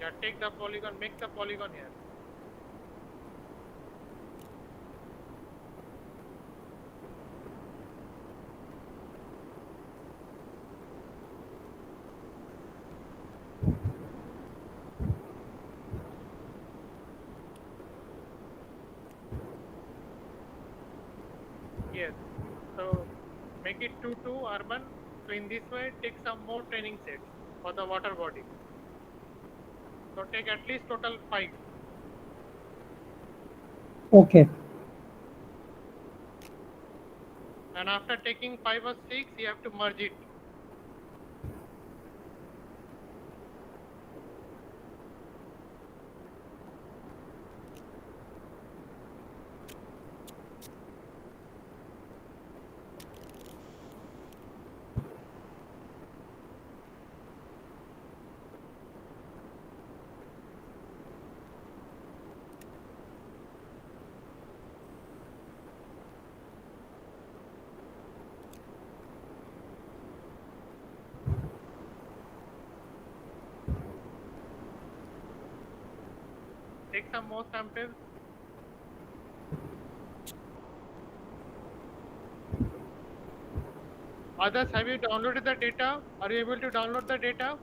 Yeah, take the polygon, make the polygon here. make it 2 urban. So in this way, take some more training sets for the water body. So take at least total 5. Okay. And after taking 5 or 6, you have to merge it. Take some more samples. Others, have you downloaded the data? Are you able to download the data?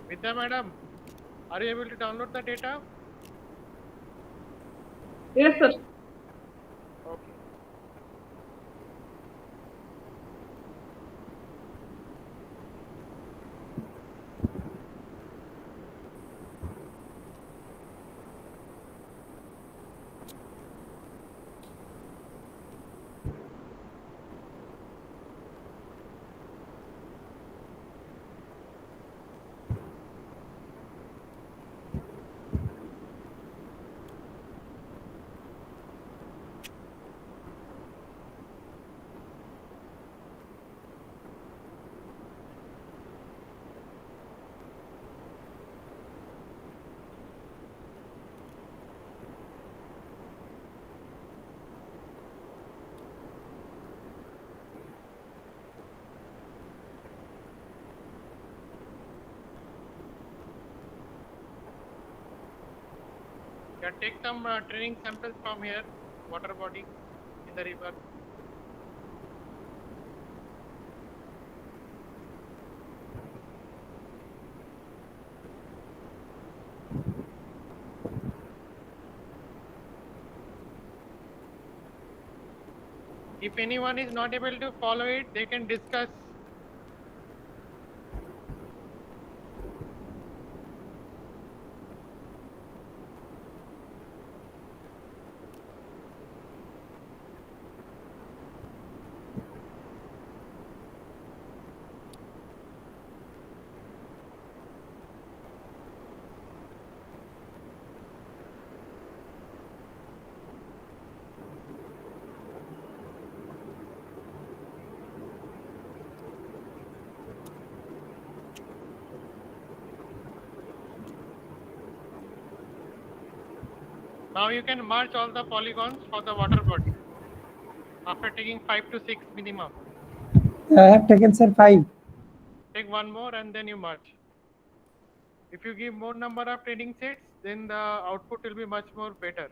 Vidya madam, are you able to download the data? Yes, sir. Okay. Yeah, take some training samples from here, water body in the river. If anyone is not able to follow it, they can discuss. Now you can merge all the polygons for the water body after taking 5 to 6 minimum. I have taken, sir, 5. Take one more and then you merge. If you give more number of training sets, then the output will be much more better.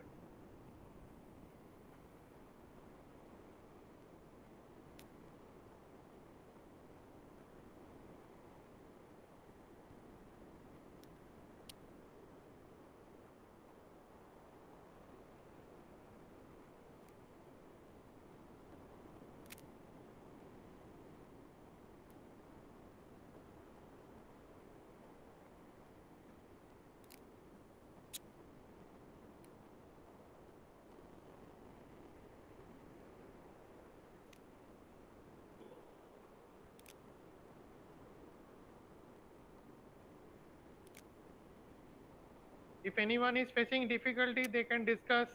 If anyone is facing difficulty, they can discuss.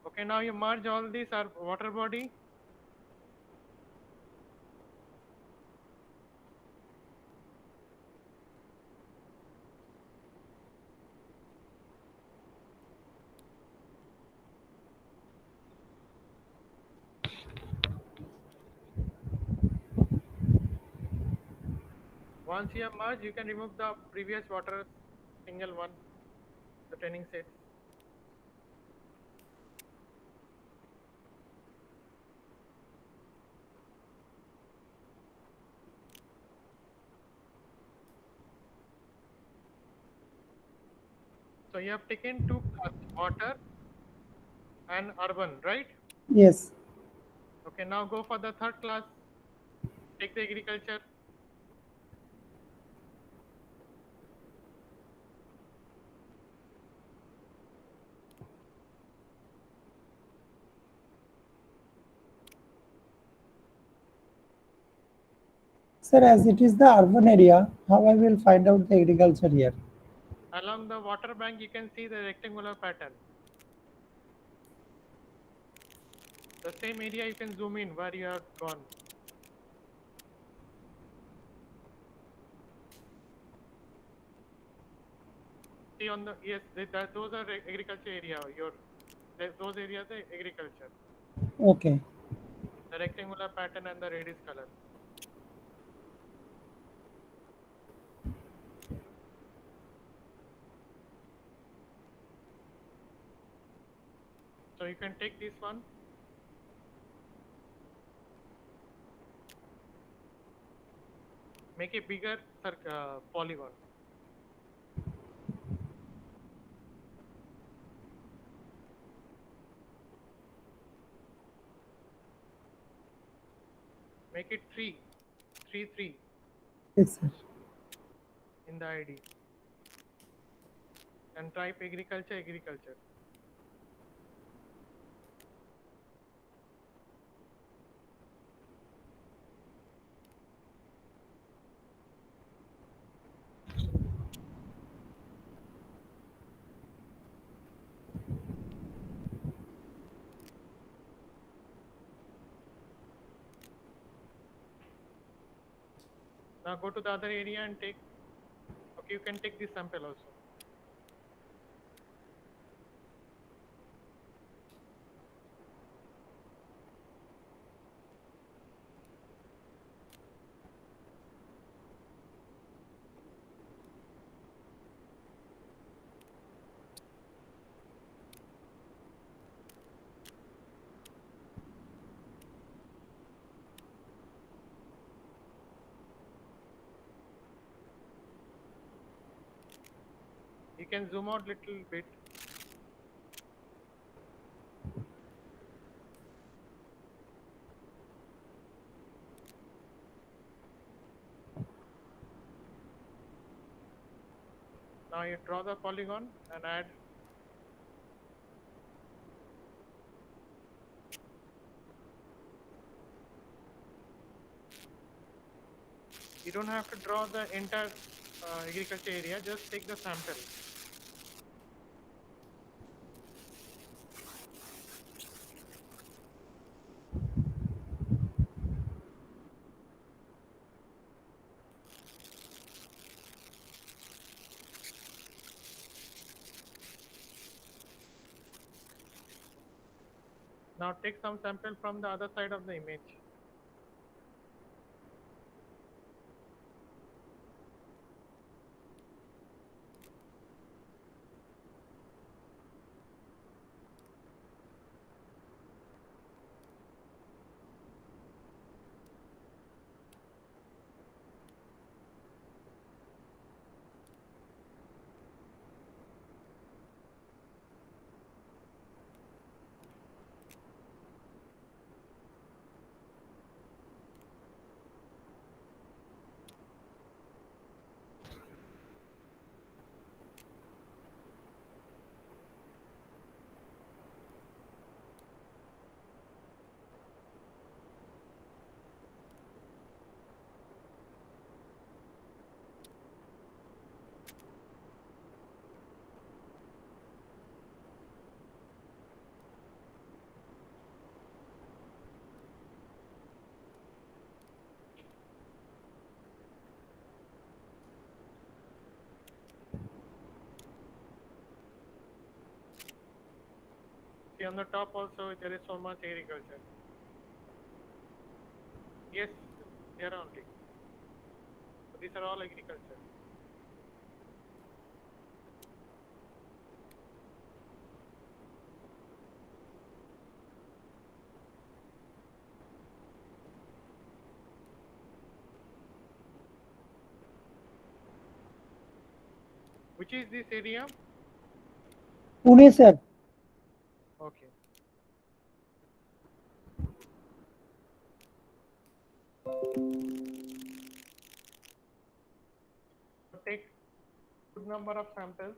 Okay, now you merge all these water body. Once you have merged, you can remove the previous water single one, the training sets. So you have taken two classes, water and urban, right? Yes. Okay, now go for the third class. Take the agriculture. Sir, as it is the urban area, how I will find out the agriculture here? Along the water bank, you can see the rectangular pattern. The same area you can zoom in where you have gone. See on the, yes, those are agriculture area. Those areas are agriculture. Okay. The rectangular pattern and the reddish color. So you can take this one. Make a bigger polygon. Make it 3, 3, 3 Yes, sir. in the ID. And type agriculture, agriculture. Now go to the other area and take, okay, you can take this sample also. You can zoom out little bit. Now you draw the polygon and add. You don't have to draw the entire agriculture area, just take the sample. Now take some sample from the other side of the image. See on the top also there is so much agriculture. Yes, there only. So these are all agriculture. Which is this area? Pune, sir. Okay. Take good number of samples.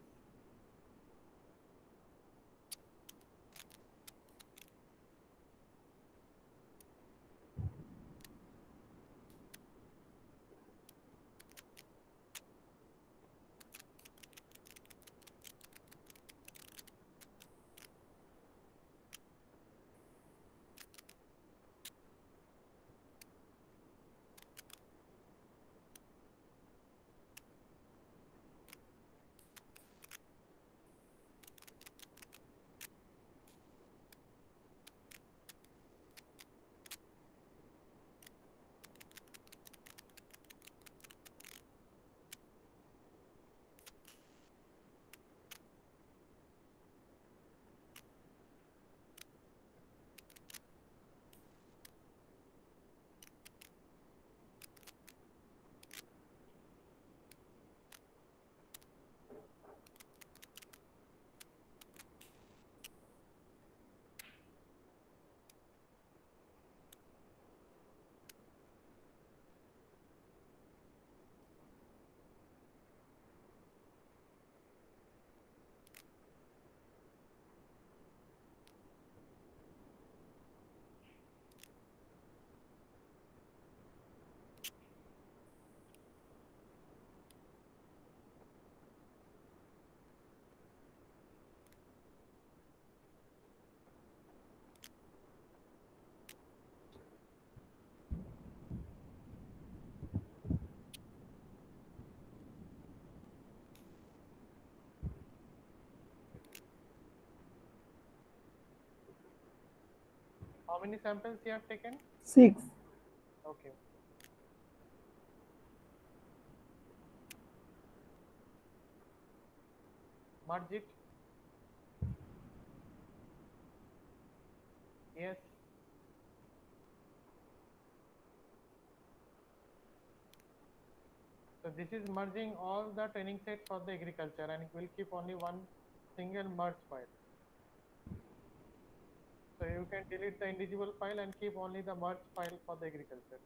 How many samples you have taken? 6. Okay. Merge it. Yes. So this is merging all the training set for the agriculture, and it will keep only one single merge file. So you can delete the individual file and keep only the merge file for the agriculture.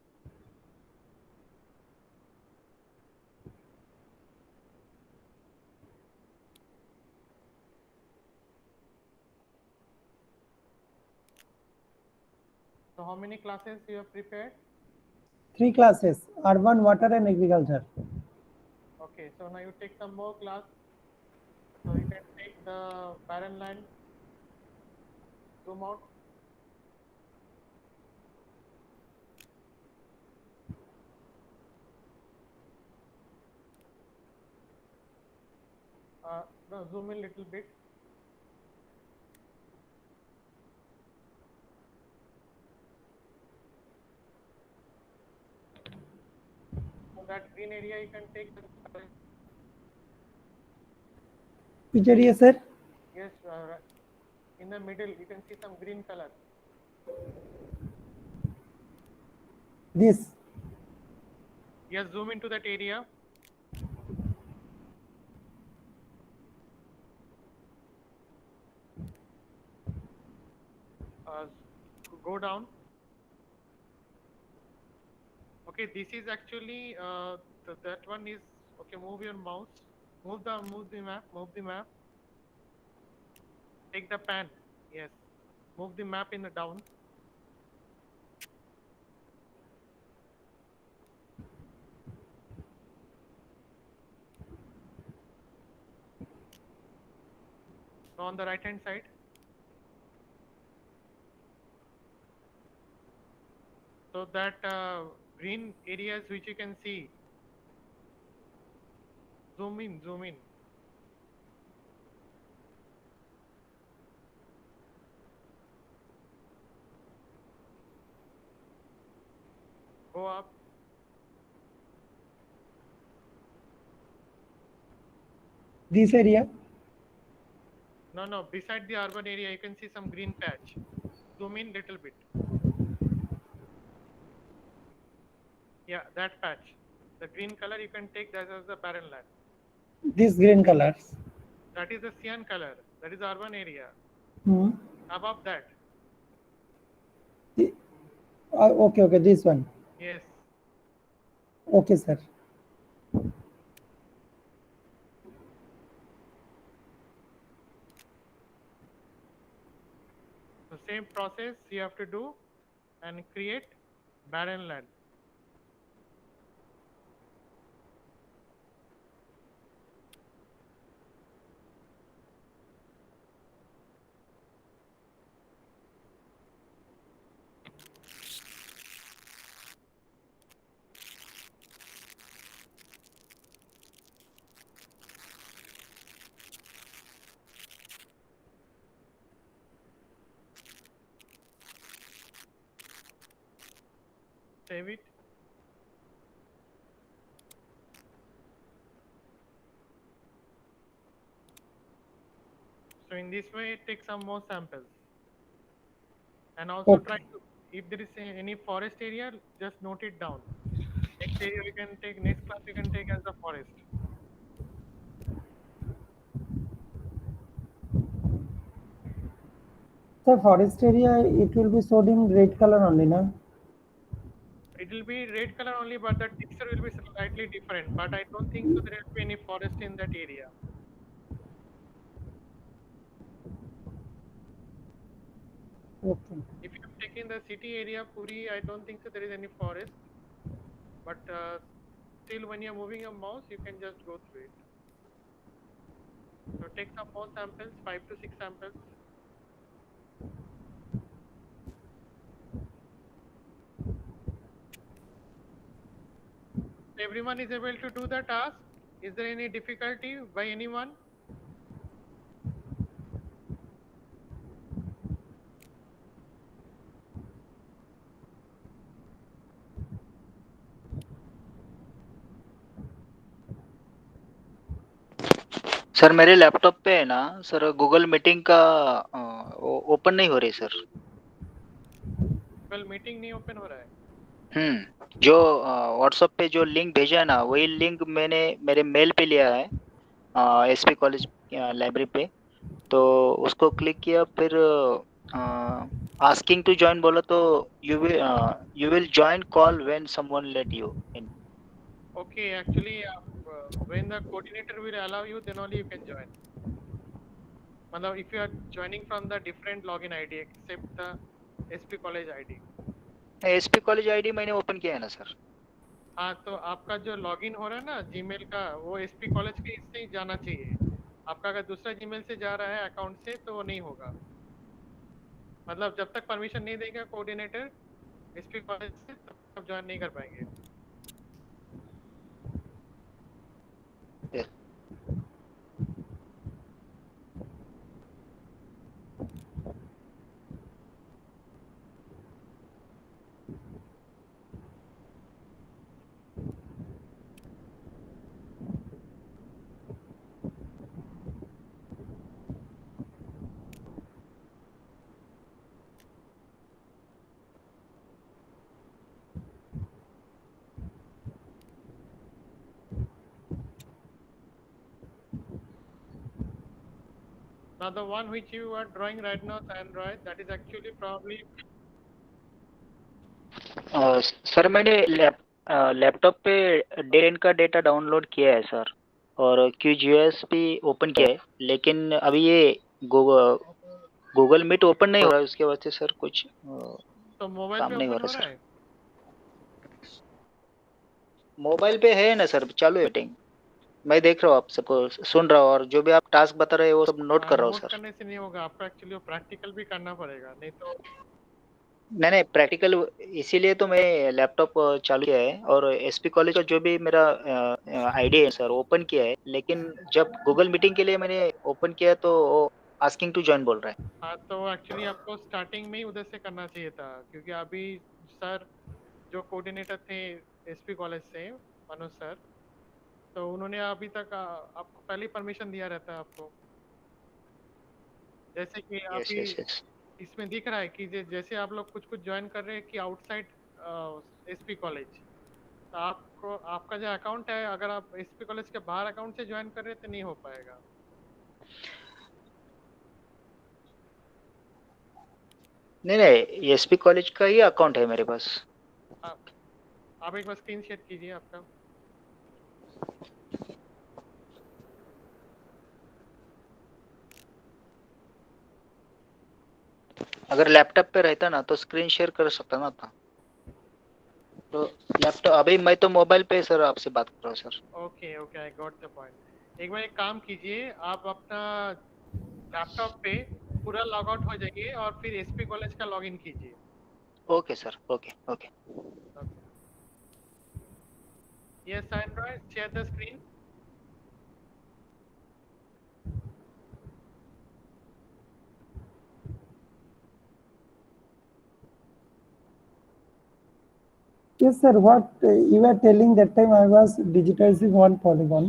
So how many classes you have prepared? 3 classes, urban, water and agriculture. Okay, so now you take some more class. So you can take the barren land, zoom out. No, zoom in little bit. So that green area you can take. Which area, sir? Yes, in the middle you can see some green color. This. Yes, zoom into that area. Go down. Okay, this is actually that one is okay. Move your mouse. Move the map. Take the pan. Yes. Move the map in the down. So on the right hand side. So that green areas which you can see. Zoom in. Go up. This area. No. Beside the urban area, you can see some green patch. Zoom in little bit. Yeah, that patch. The green color you can take that as the barren land. This green colors. That is the cyan color. that is urban area. Hmm. Above that, Okay, okay, this one. yes. Okay, sir. The same process you have to do and create barren land. Save it. So in this way, take some more samples. And also Okay. try to, if there is any forest area, just note it down. Next area we can take, next class we can take as the forest. Sir, forest area, it will be showed in red color only, na? It will be red color only, but the texture will be slightly different. But I don't think so there will be any forest in that area. Okay. If you have taken the city area, Puri, I don't think so there is any forest. But still, when you're moving your mouse, you can just go through it. So take some more samples, 5 to 6 samples. Everyone is able to do the task. Is there any difficulty by anyone? Sir मेरे laptop पे है ना sir Google meeting का open नहीं हो रही sir. कल meeting नहीं ओपन हो रहा है। जो व्हाट्सएप पे जो लिंक भेजा है ना वही लिंक मैंने मेरे मेल पे लिया है एसपी कॉलेज लाइब्रेरी पे, तो उसको क्लिक किया फिर आस्किंग टू ज्वाइन बोला तो you will join call when someone let you in. Okay, actually, when the coordinator will allow you, then only you can join. मतलब if you are joining from the different login ID except the SP college ID. SP college ID मैंने open किया है ना sir. हाँ, तो आपका जो login हो रहा है ना जीमेल का, वो SP कॉलेज के इससे ही जाना चाहिए। आपका अगर दूसरा जीमेल से जा रहा है अकाउंट से तो वो नहीं होगा। मतलब जब तक परमिशन नहीं देगा कोऑर्डिनेटर SP कॉलेज से तब तक आप ज्वाइन नहीं कर पाएंगे। Now the one which you are drawing right now, Android, that is actually probably sir मैंने लैपटॉप पे डेन का डेटा डाउनलोड किया है सर, और QGIS भी ओपन किया है, लेकिन अभी ये गूगल मीट ओपन नहीं हो रहा है, उसके वजह से सर कुछ तो मोबाइल काम पे नहीं हो ओपन रहा हो रहा सर। है। मोबाइल पे है ना सर, चालू है मीटिंग, मैं देख रहा हूँ, आप सबको सुन रहा हूँ, और जो भी आप टास्क बता रहे हैं वो सब नोट कर रहा हूँ नोट सर। करने से नहीं होगा, आपको एक्चुअली प्रैक्टिकल भी करना पड़ेगा, नहीं तो नहीं प्रैक्टिकल, इसीलिए तो मैं लैपटॉप चालू किया है, और एसपी कॉलेज का जो भी मेरा आईडी है सर ओपन किया है, लेकिन जब गूगल मीटिंग के लिए मैंने ओपन किया तो आस्किंग टू ज्वाइन बोल रहा है। हाँ, तो एक्चुअली आपको स्टार्टिंग में ही उधर से करना चाहिए था, क्योंकि अभी सर जो कोऑर्डिनेटर थे SP कॉलेज से, मनोज सर, तो उन्होंने अभी तक आपको पहले परमिशन दिया रहता है आपको। जैसे कि यस अभी यस यस। इसमें दिख रहा है कि जैसे आप लोग कुछ कुछ ज्वाइन कर रहे हैं कि आउटसाइड SP कॉलेज, तो आपको आपका जो अकाउंट है, अगर आप SP कॉलेज के बाहर अकाउंट से ज्वाइन कर रहे हैं तो नहीं हो पाएगा। नहीं एसपी कॉलेज का ही अकाउंट है मेरे पास। आप एक बार स्क्रीन शेयर कीजिए आपका। अगर लैपटॉप पे रहता ना तो स्क्रीन शेयर कर सकता ना था। तो लैपटॉप अभी मैं तो मोबाइल पे सर आपसे बात कर रहा हूँ sir. Okay okay, I got the point. एक बार एक काम कीजिए, आप अपना लैपटॉप पे पूरा लॉग आउट हो जाइए और फिर एसपी कॉलेज का लॉगिन कीजिए। Okay sir, okay okay. Okay, yes Android, share the screen. Yes, sir. What you were telling that time I was digitizing one polygon.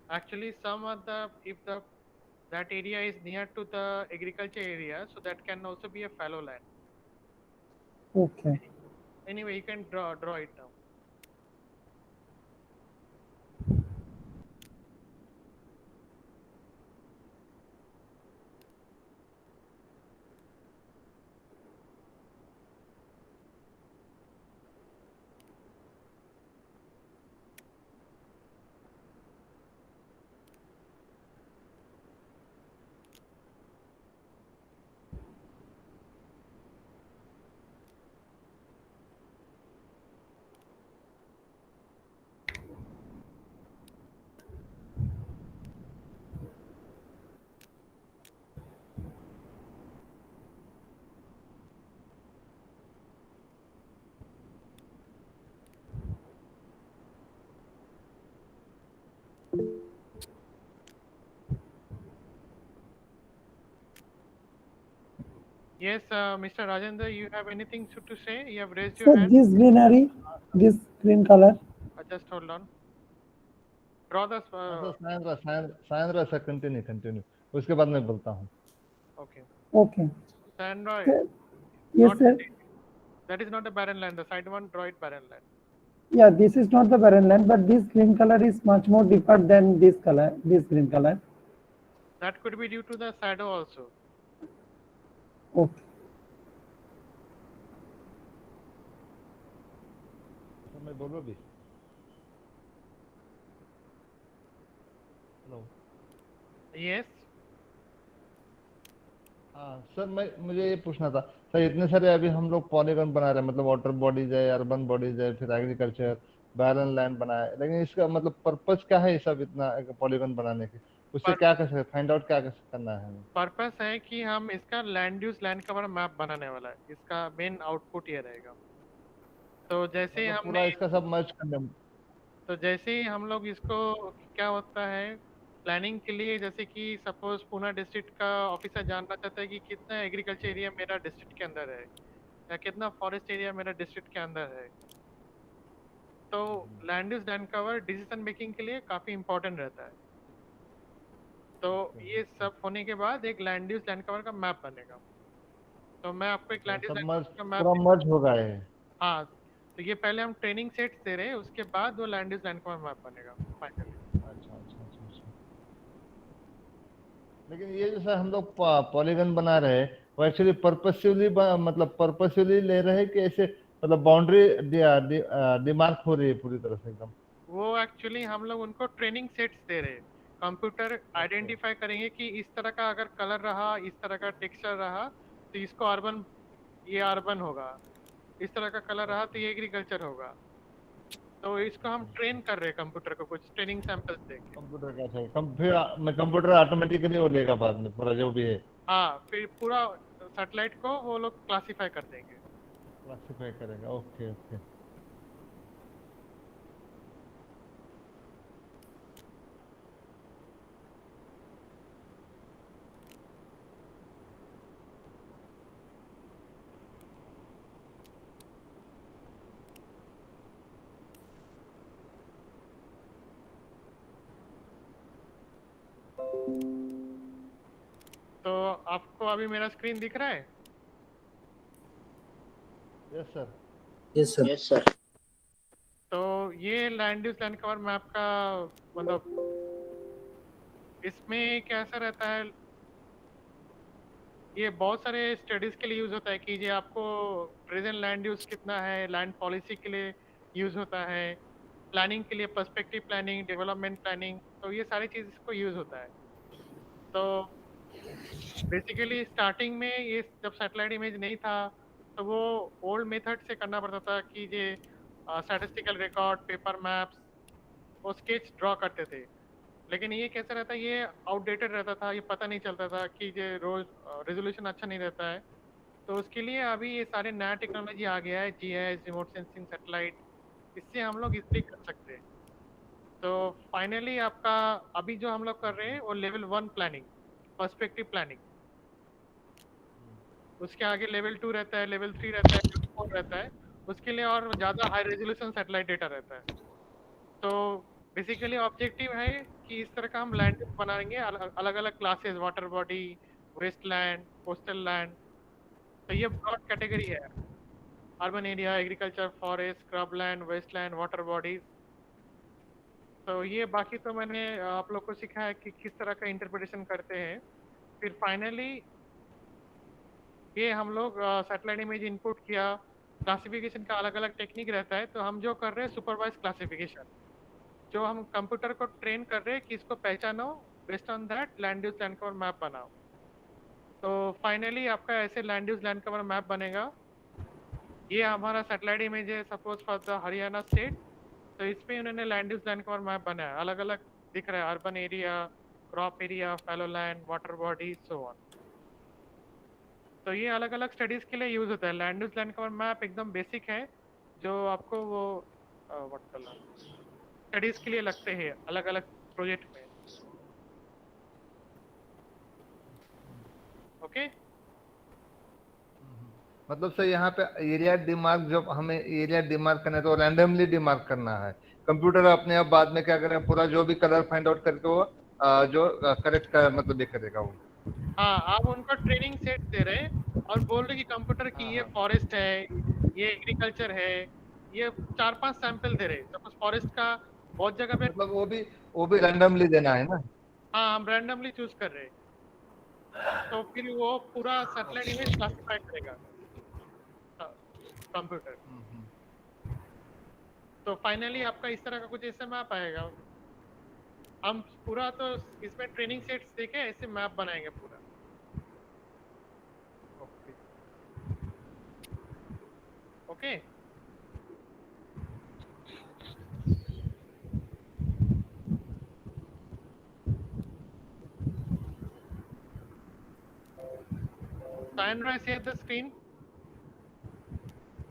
Actually, some of the, if the that area is near to the agriculture area, so that can also be a fallow land. Okay. Anyway, you can draw it now. Yes, Mr. Rajendra, you have anything to say? You have raised your So hand. this greenery, this green color. Just hold on. Draw the. Sir सायंद्रा sir continue उसके बाद मैं बोलता हूँ। Okay. Okay. Sandroid. Sir, yes, Not sir. that is not a barren land. The side one, draw it barren land. Yeah, this is not the barren land, but this green color is much more deeper than this color, this green color. That could be due to the shadow also. Okay. Sir मैं बोलूँ भी? Hello. Yes. हाँ sir मुझे ये पूछना था sir, इतने सारे अभी हम लोग पॉलीगन बना रहे हैं, मतलब वाटर बॉडीज है, अर्बन बॉडीज है, फिर एग्रीकल्चर, बैरन लैंड बनाया है, लेकिन इसका मतलब पर्पस क्या है ये सब इतना पॉलीगन बनाने की? उससे क्या कर सकते, फाइंड आउट क्या करना है हमें? पर्पस है कि हम इसका land use land cover map बनाने वाला है। इसका मेन आउटपुट ये रहेगा। तो जैसे मतलब पूरा हमने इसका सब मर्ज करने। तो जैसे ही हम लोग इसको, क्या होता है प्लानिंग के लिए, जैसे कि सपोज पुणे डिस्ट्रिक्ट का ऑफिसर जानना चाहता है कि कितना एग्रीकल्चर एरिया मेरा डिस्ट्रिक्ट के अंदर है या कितना फॉरेस्ट एरिया मेरा डिस्ट्रिक्ट के अंदर है। तो land use land cover decision making के लिए काफी इंपॉर्टेंट रहता है। तो ये सब होने के बाद एक लैंड यूज लैंड कवर का मैप बनेगा। तो मैं आपको एक लैंड यूज सब लैंड मर्ज कवर का पूरा मैप। मर्ज हो गया है। हाँ, तो ये पहले हम ट्रेनिंग सेट्स दे रहे हैं, उसके बाद वो land use land cover map बनेगा फाइनली। अच्छा। लेकिन ये जैसा हम लोग पॉलीगन बना रहे हैं वो एक्चुअली पर्पसिवली मतलब पर्पसिवली ले रहे हैं कि ऐसे मतलब बाउंड्री डिमार्क हो रही है पूरी तरह से एकदम? वो एक्चुअली हम लोग उनको ट्रेनिंग सेट्स दे रहे हैं। कंप्यूटर आइडेंटिफाई करेंगे कि इस तरह का अगर कलर रहा, इस तरह का टेक्सचर रहा तो इसको अर्बन, ये अर्बन होगा। इस तरह का कलर रहा तो ये एग्रीकल्चर होगा। तो इसको हम ट्रेन कर रहे हैं कंप्यूटर को कुछ ट्रेनिंग सैंपल्स देके। कंप्यूटर का चाहिए फिर मैं कंप्यूटर ऑटोमेटिकली वो लेगा बाद में पूरा जो भी है हाँ, फिर पूरा सैटेलाइट को वो लोग क्लासीफाई कर देंगे। क्लासिफाई करेगा। ओके। तो आपको अभी मेरा स्क्रीन दिख रहा है? Yes sir. Yes sir. तो ये land use land cover map का मतलब इसमें कैसा रहता है, ये बहुत सारे स्टडीज के लिए यूज होता है कि ये आपको प्रेजेंट लैंड यूज कितना है, लैंड पॉलिसी के लिए यूज होता है, प्लानिंग के लिए पर्सपेक्टिव प्लानिंग, डेवलपमेंट प्लानिंग, तो ये सारी चीज इसको यूज होता है। तो बेसिकली स्टार्टिंग में ये जब सैटेलाइट इमेज नहीं था तो वो ओल्ड मेथड से करना पड़ता था कि ये स्टैटिस्टिकल रिकॉर्ड, पेपर मैप्स और स्केच ड्रॉ करते थे। लेकिन ये कैसा रहता है, ये आउटडेटेड रहता था, ये पता नहीं चलता था कि ये रोज रेजोल्यूशन अच्छा नहीं रहता है। तो उसके लिए अभी ये सारे नया टेक्नोलॉजी आ गया है, जीआईएस, रिमोट सेंसिंग, सैटेलाइट, इससे हम लोग इजीली कर सकते हैं। तो फाइनली आपका अभी जो हम लोग कर रहे हैं वो लेवल 1 प्लानिंग, पर्सपेक्टिव प्लानिंग। उसके आगे लेवल 2 रहता है, लेवल 3 रहता है, लेवल 4 रहता है। उसके लिए और ज़्यादा हाई रेजोल्यूशन सैटेलाइट डेटा रहता है। तो बेसिकली ऑब्जेक्टिव है कि इस तरह का हम लैंड बनाएंगे, अलग अलग classes, water body, waste land, coastal land. तो ये ब्रॉड कैटेगरी है, urban area, agriculture, forest, scrub land, waste land, water bodies. तो ये बाकी तो मैंने आप लोग को सिखाया कि किस तरह का इंटरप्रिटेशन करते हैं। फिर फाइनली ये हम लोग सैटेलाइट इमेज इनपुट किया, क्लासिफिकेशन का अलग अलग टेक्निक रहता है। तो हम जो कर रहे हैं सुपरवाइज क्लासिफिकेशन, जो हम कंप्यूटर को ट्रेन कर रहे हैं कि इसको पहचानो, based on that land use land cover map बनाओ। तो फाइनली आपका ऐसे land use land cover map बनेगा। ये हमारा सैटेलाइट इमेज है suppose for the Haryana state. तो इस पे उन्होंने land use land cover map बनाया, अलग अलग दिख रहा है, urban area, crop area, fallow land, water body, so on. तो ये अलग अलग स्टडीज के लिए यूज होता है। Land use land cover map एकदम बेसिक है, जो आपको वो व्हाट कलर स्टडीज के लिए लगते हैं अलग अलग प्रोजेक्ट में। ओके मतलब सर यहाँ पे एरिया डिमार्क, जब हमें एरिया डिमार्क करना है तो रैंडमली डिमार्क करना है, कंप्यूटर अपने आप बाद में क्या करेगा, पूरा जो भी कलर फाइंड आउट करके वो जो करेक्ट का मतलब ये करेगा वो। हाँ, आप उनको ट्रेनिंग सेट दे रहे हैं और बोल रहे कि कंप्यूटर की ये फॉरेस्ट है, ये एग्रीकल्चर है, ये 4-5 सैंपल दे रहे हैं। सपोज फॉरेस्ट का बहुत जगह पे, मतलब वो भी रैंडमली देना है ना। हाँ, हम रैंडमली चूज कर रहे हैं। तो फिर वो पूरा सैटेलाइट इमेज क्लासिफाई करेगा कंप्यूटर। तो फाइनली आपका इस तरह का कुछ ऐसे मैप आएगा। हम पूरा तो इसमें ट्रेनिंग सेट्स देके ऐसे मैप बनाएंगे पूरा। Okay Sandra, share the screen.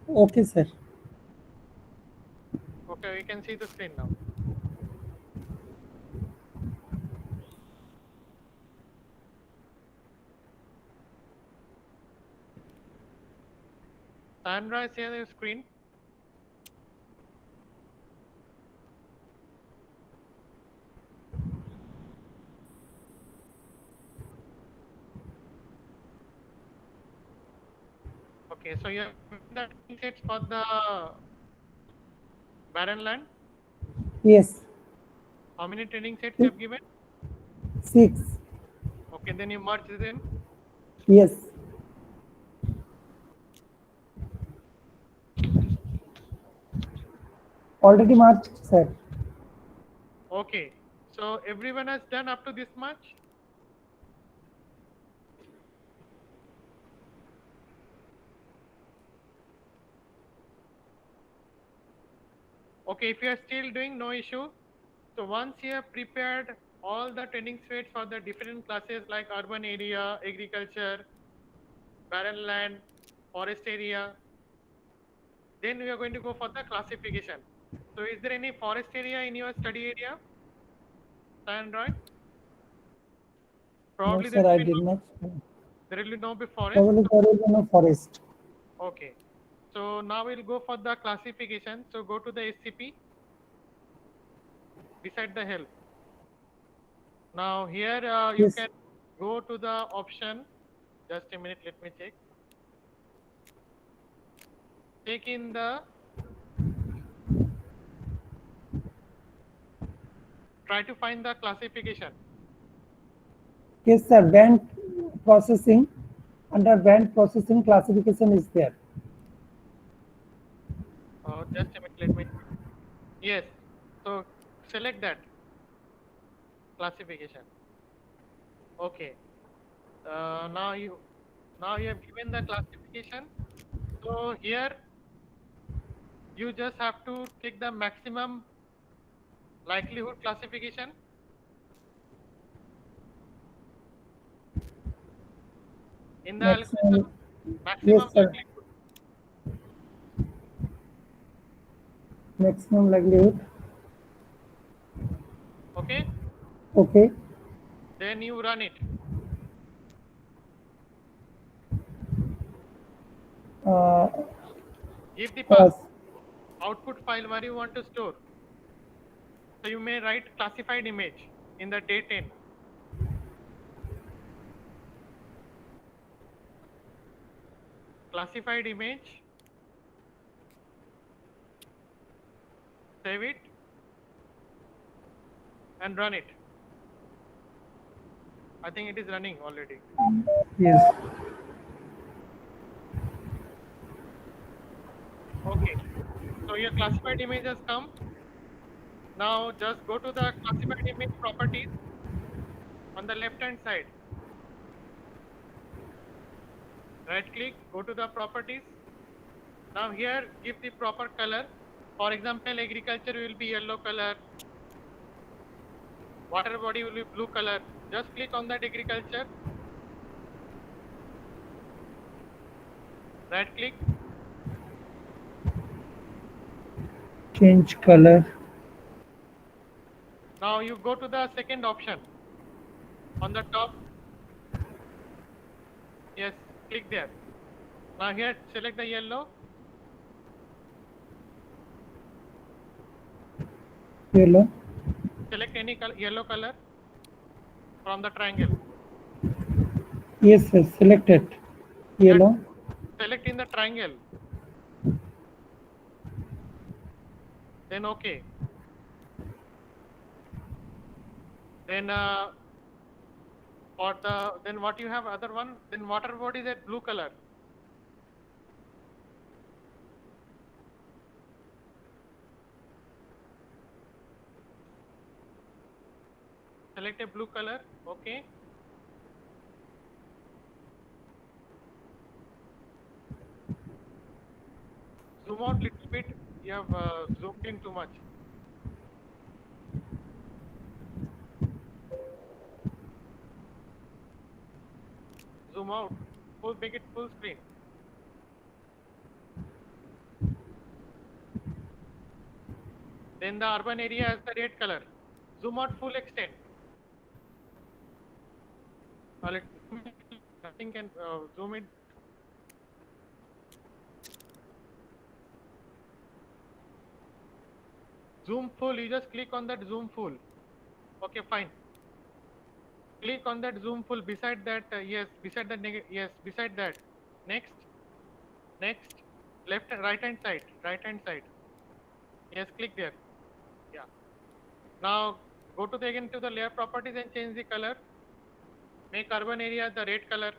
Okay, sir. Okay, we can see the screen now. Sandra, share the screen. Okay, so you have the sets for the barren land. Yes, How many training sets you have given? 6. Okay, then you merge them. Yes. Already marked, sir. Okay, so everyone has done up to this much. Okay, if you are still doing, no issue. So once you have prepared all the training sets for the different classes like urban area, agriculture, barren land, forest area, then we are going to go for the classification. So is there any forest area in your study area, Android? Probably No, sir, there I will be did no, not. there will be no forest. Probably there will be no forest. Okay. So now we'll go for the classification. So go to the SCP beside the help. Now here you Yes. can go to the option. Just a minute, let me check. Take in the, try to find the classification. Yes, sir. Band processing. under band processing classification is there. Just a minute, let me. Yes. So select that classification. Okay. Now you have given the classification. So here you just have to click the maximum likelihood classification. In the algorithm, maximum Yes, sir. likelihood. Maximum likelihood. Okay. Okay. Then you run it. Give the path, output file where you want to store. So you may write classified image in the day 10. Classified image. Save it and run it. I think it is running already. Yes. Okay. So your classified image has come. Now just go to the classified image properties on the left hand side. Right click, go to the properties. Now here give the proper color. For example, agriculture will be yellow color. Water body will be blue color. Just click on that agriculture. Right click. Change color. Now you go to the second option on the top. Yes, click there. Now here select the yellow. Yellow. Select any color, yellow color from the triangle. Yes, sir. Selected. Yellow. Select in the triangle. Then okay. Then then what you have other one, then water body is at blue color. Select a blue color. Okay. Zoom out little bit. You have zoomed in too much. Zoom out. Make it full screen. Then the urban area has the red color. Zoom out full extent. Nothing can zoom in. Zoom full. You just click on that zoom full. Okay, fine. Click on that zoom full. Beside that, yes. Beside that, yes. Beside that. Next. Next. Left and right hand side. Right hand side. Yes. Click there. Yeah. Now go to again to the layer properties and change the color. Make urban area the red color.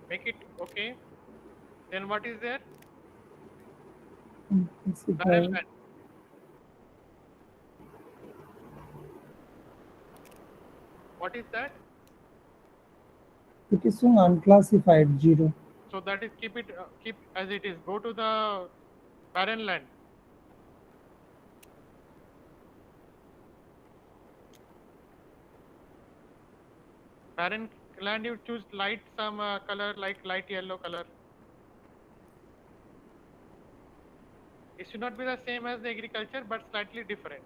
Make it okay. Then what is there? Barren land. What is that? It is shown unclassified 0. So that is keep as it is. Go to the barren land. Barren land, you choose light some color like light yellow color. It should not be the same as the agriculture, but slightly different.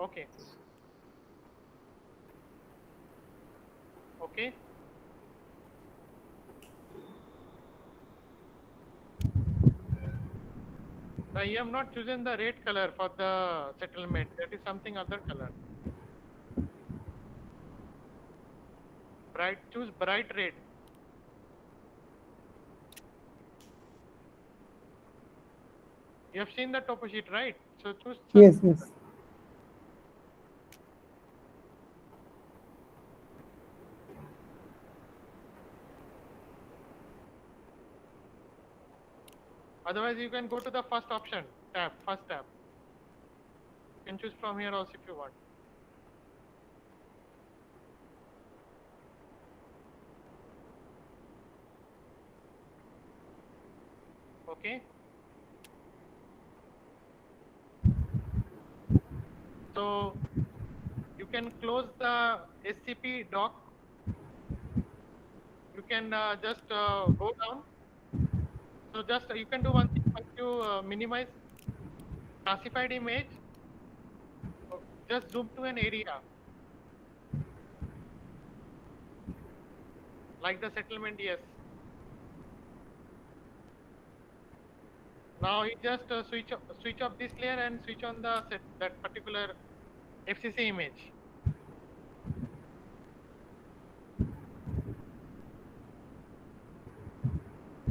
Okay. Okay. You have not chosen the red color for the settlement. That is something other color. Choose bright red. You have seen the topo sheet, right? So choose. Yes, yes. Otherwise, you can go to the first option tab, first tab. You can choose from here also if you want. Okay. So you can close the SCP doc. You can just go down. So just you can do one thing. Once you minimize classified image, just zoom to an area like the settlement. Yes. Now you just switch off this layer and switch on the that particular FCC image.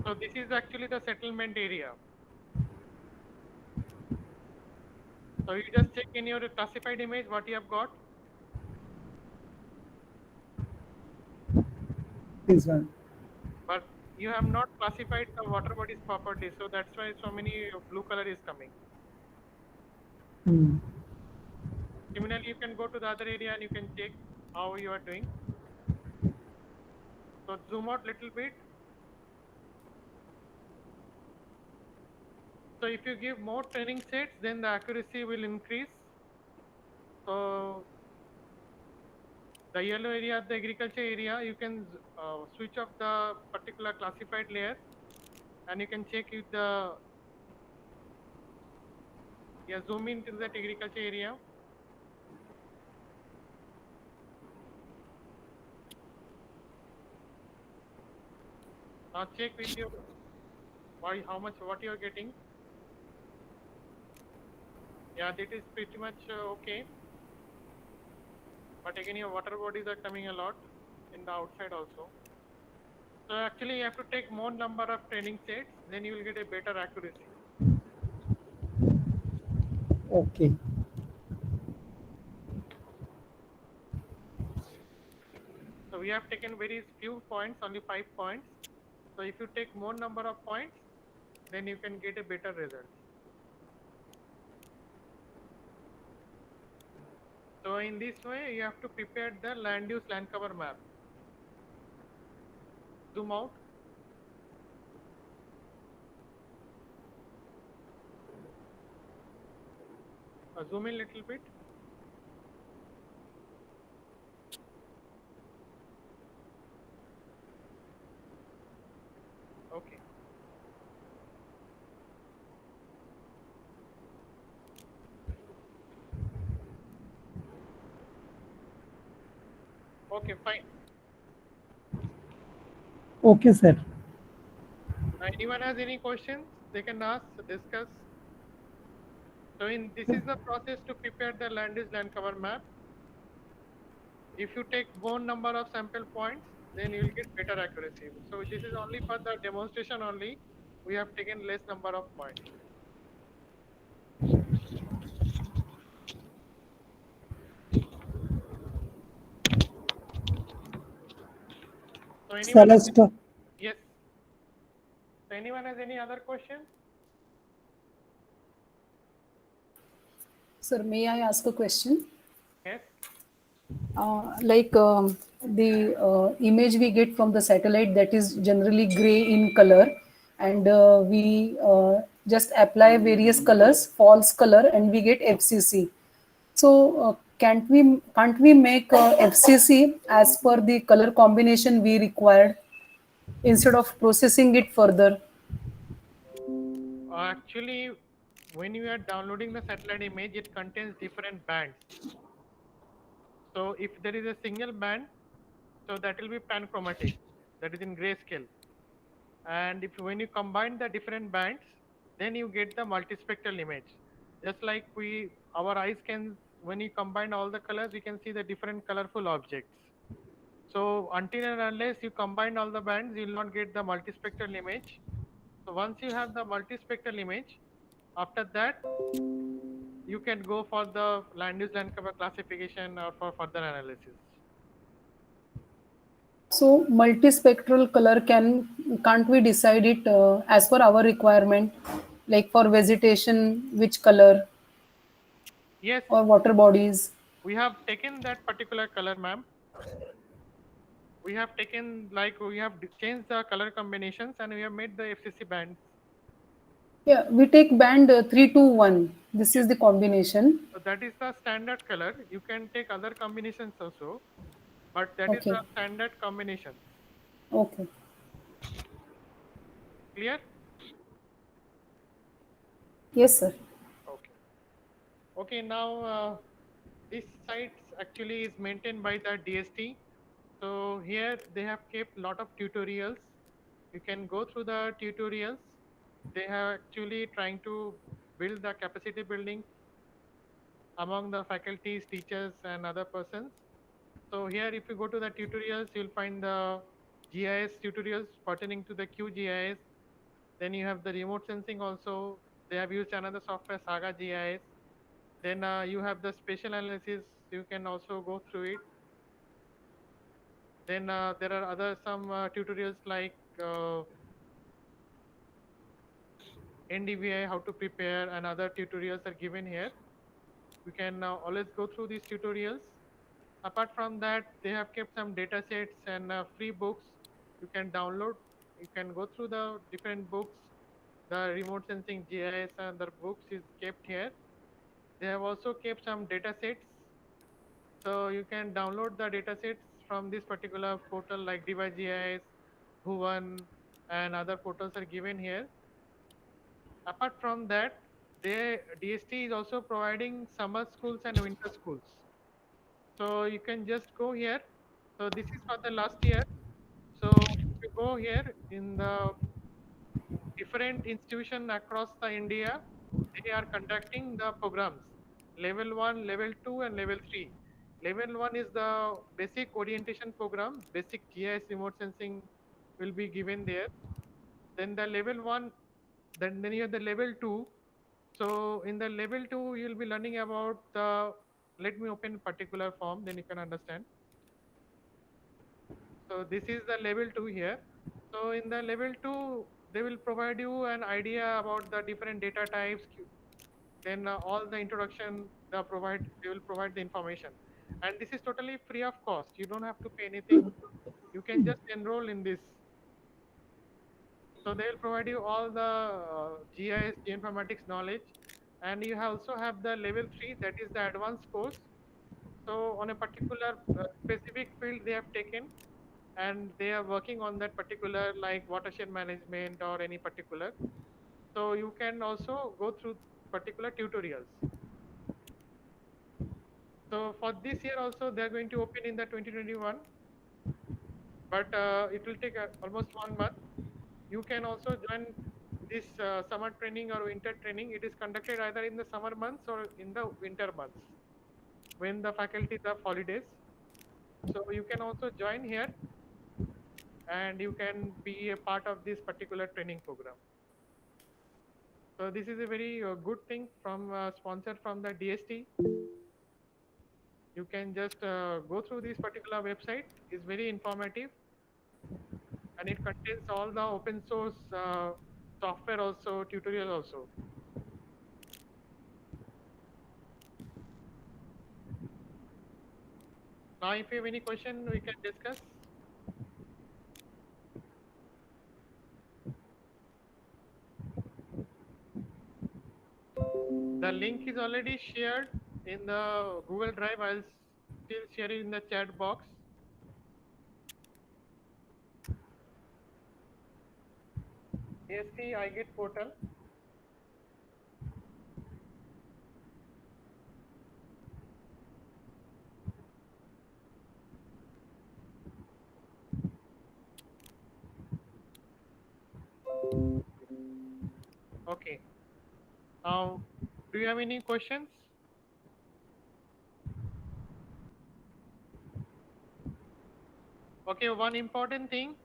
So this is actually the settlement area. So you just check in your classified image what you have got. This one. But you have not classified the water bodies properly, so that's why so many blue color is coming. Hmm. Similarly, you can go to the other area and you can check how you are doing. So zoom out little bit. So if you give more training sets, then the accuracy will increase. So the yellow area, the agriculture area, you can switch off the particular classified layer, and you can check if the zoom into that agriculture area. Now check with your how much what you are getting. Yeah, that is pretty much okay. But again, your water bodies are coming a lot in the outside also. So actually, you have to take more number of training sets, then you will get a better accuracy. Okay. So we have taken very few points, only 5 points. So if you take more number of points, then you can get a better result. So in this way, you have to prepare the land use land cover map. Zoom out. Zoom in little bit. Okay. Okay, fine. Okay, sir. Anyone has any questions? They can ask, discuss. So this is the process to prepare the land use land cover map. If you take more number of sample points, then you will get better accuracy. So this is only for the demonstration only. We have taken less number of points. So anyone has, Celeste. yes. So anyone has any other question? Sir, may I ask a question? Yes. The image we get from the satellite, that is generally gray in color, and we just apply various colors, false color, and we get FCC. So can't we make FCC as per the color combination we required instead of processing it further? Actually, when you are downloading the satellite image, it contains different bands. So if there is a single band, so that will be panchromatic, that is in grayscale. And when you combine the different bands, then you get the multispectral image. Just like our eyes can, when you combine all the colors, we can see the different colorful objects. So until and unless you combine all the bands, you will not get the multispectral image. So once you have the multispectral image, after that, you can go for the land use land cover classification or for further analysis. So multispectral color can't we decide it as per our requirement, like for vegetation, which color, Yes, or water bodies? we have taken that particular color, ma'am. We have taken, like, we have changed the color combinations and we have made the FCC bands. Yeah, we take band 321. This is the combination. So that is the standard color. You can take other combinations also, but that is Okay. the standard combination. Okay. Clear? Yes, sir. Okay. Okay, now this site actually is maintained by the DST. So here they have kept lot of tutorials. You can go through the tutorials. They have actually trying to build the capacity building among the faculties, teachers, and other persons. So here, if you go to the tutorials, you'll find the GIS tutorials pertaining to the QGIS. Then you have the remote sensing also. They have used another software, Saga GIS. Then you have the spatial analysis. You can also go through it. Then there are other some tutorials like NDVI, how to prepare, and other tutorials are given here. You can always go through these tutorials. Apart from that, they have kept some data sets and free books you can download. You can go through the different books. The remote sensing GIS and the books is kept here. They have also kept some data sets. So you can download the data sets from this particular portal like DeviceGIS, Bhuvan, and other portals are given here. Apart from that, DST is also providing summer schools and winter schools. So you can just go here. So this is for the last year. So if you go here in the different institution across the India, they are conducting the programs, level 1, level 2, and level 3. Level 1 is the basic orientation program, basic GIS remote sensing will be given there. Then the level 1, then you have the level 2. So in the level 2, you'll be learning about the, let me open particular form, then you can understand. So this is the level 2 here. So in the level 2, they will provide you an idea about the different data types. Then all the introduction they will provide the information. And this is totally free of cost. You don't have to pay anything. You can just enroll in this. So they will provide you all the GIS, geoinformatics knowledge. And you also have the level 3, that is the advanced course. So on a particular specific field they have taken, and they are working on that particular, like watershed management or any particular. So you can also go through particular tutorials. So for this year also they are going to open in the 2021, but it will take almost 1 month. You can also join this summer training or winter training. It is conducted either in the summer months or in the winter months when the faculties have holidays. So you can also join here and you can be a part of this particular training program. So this is a very good thing from sponsored from the DST. You can just go through this particular website. It's very informative and it contains all the open source software also, tutorial also. Now if you have any question, we can discuss. The link is already shared in the Google Drive. I'll still share it in the chat box. AST iGate portal. Okay. Now, do you have any questions? Okay, one important thing,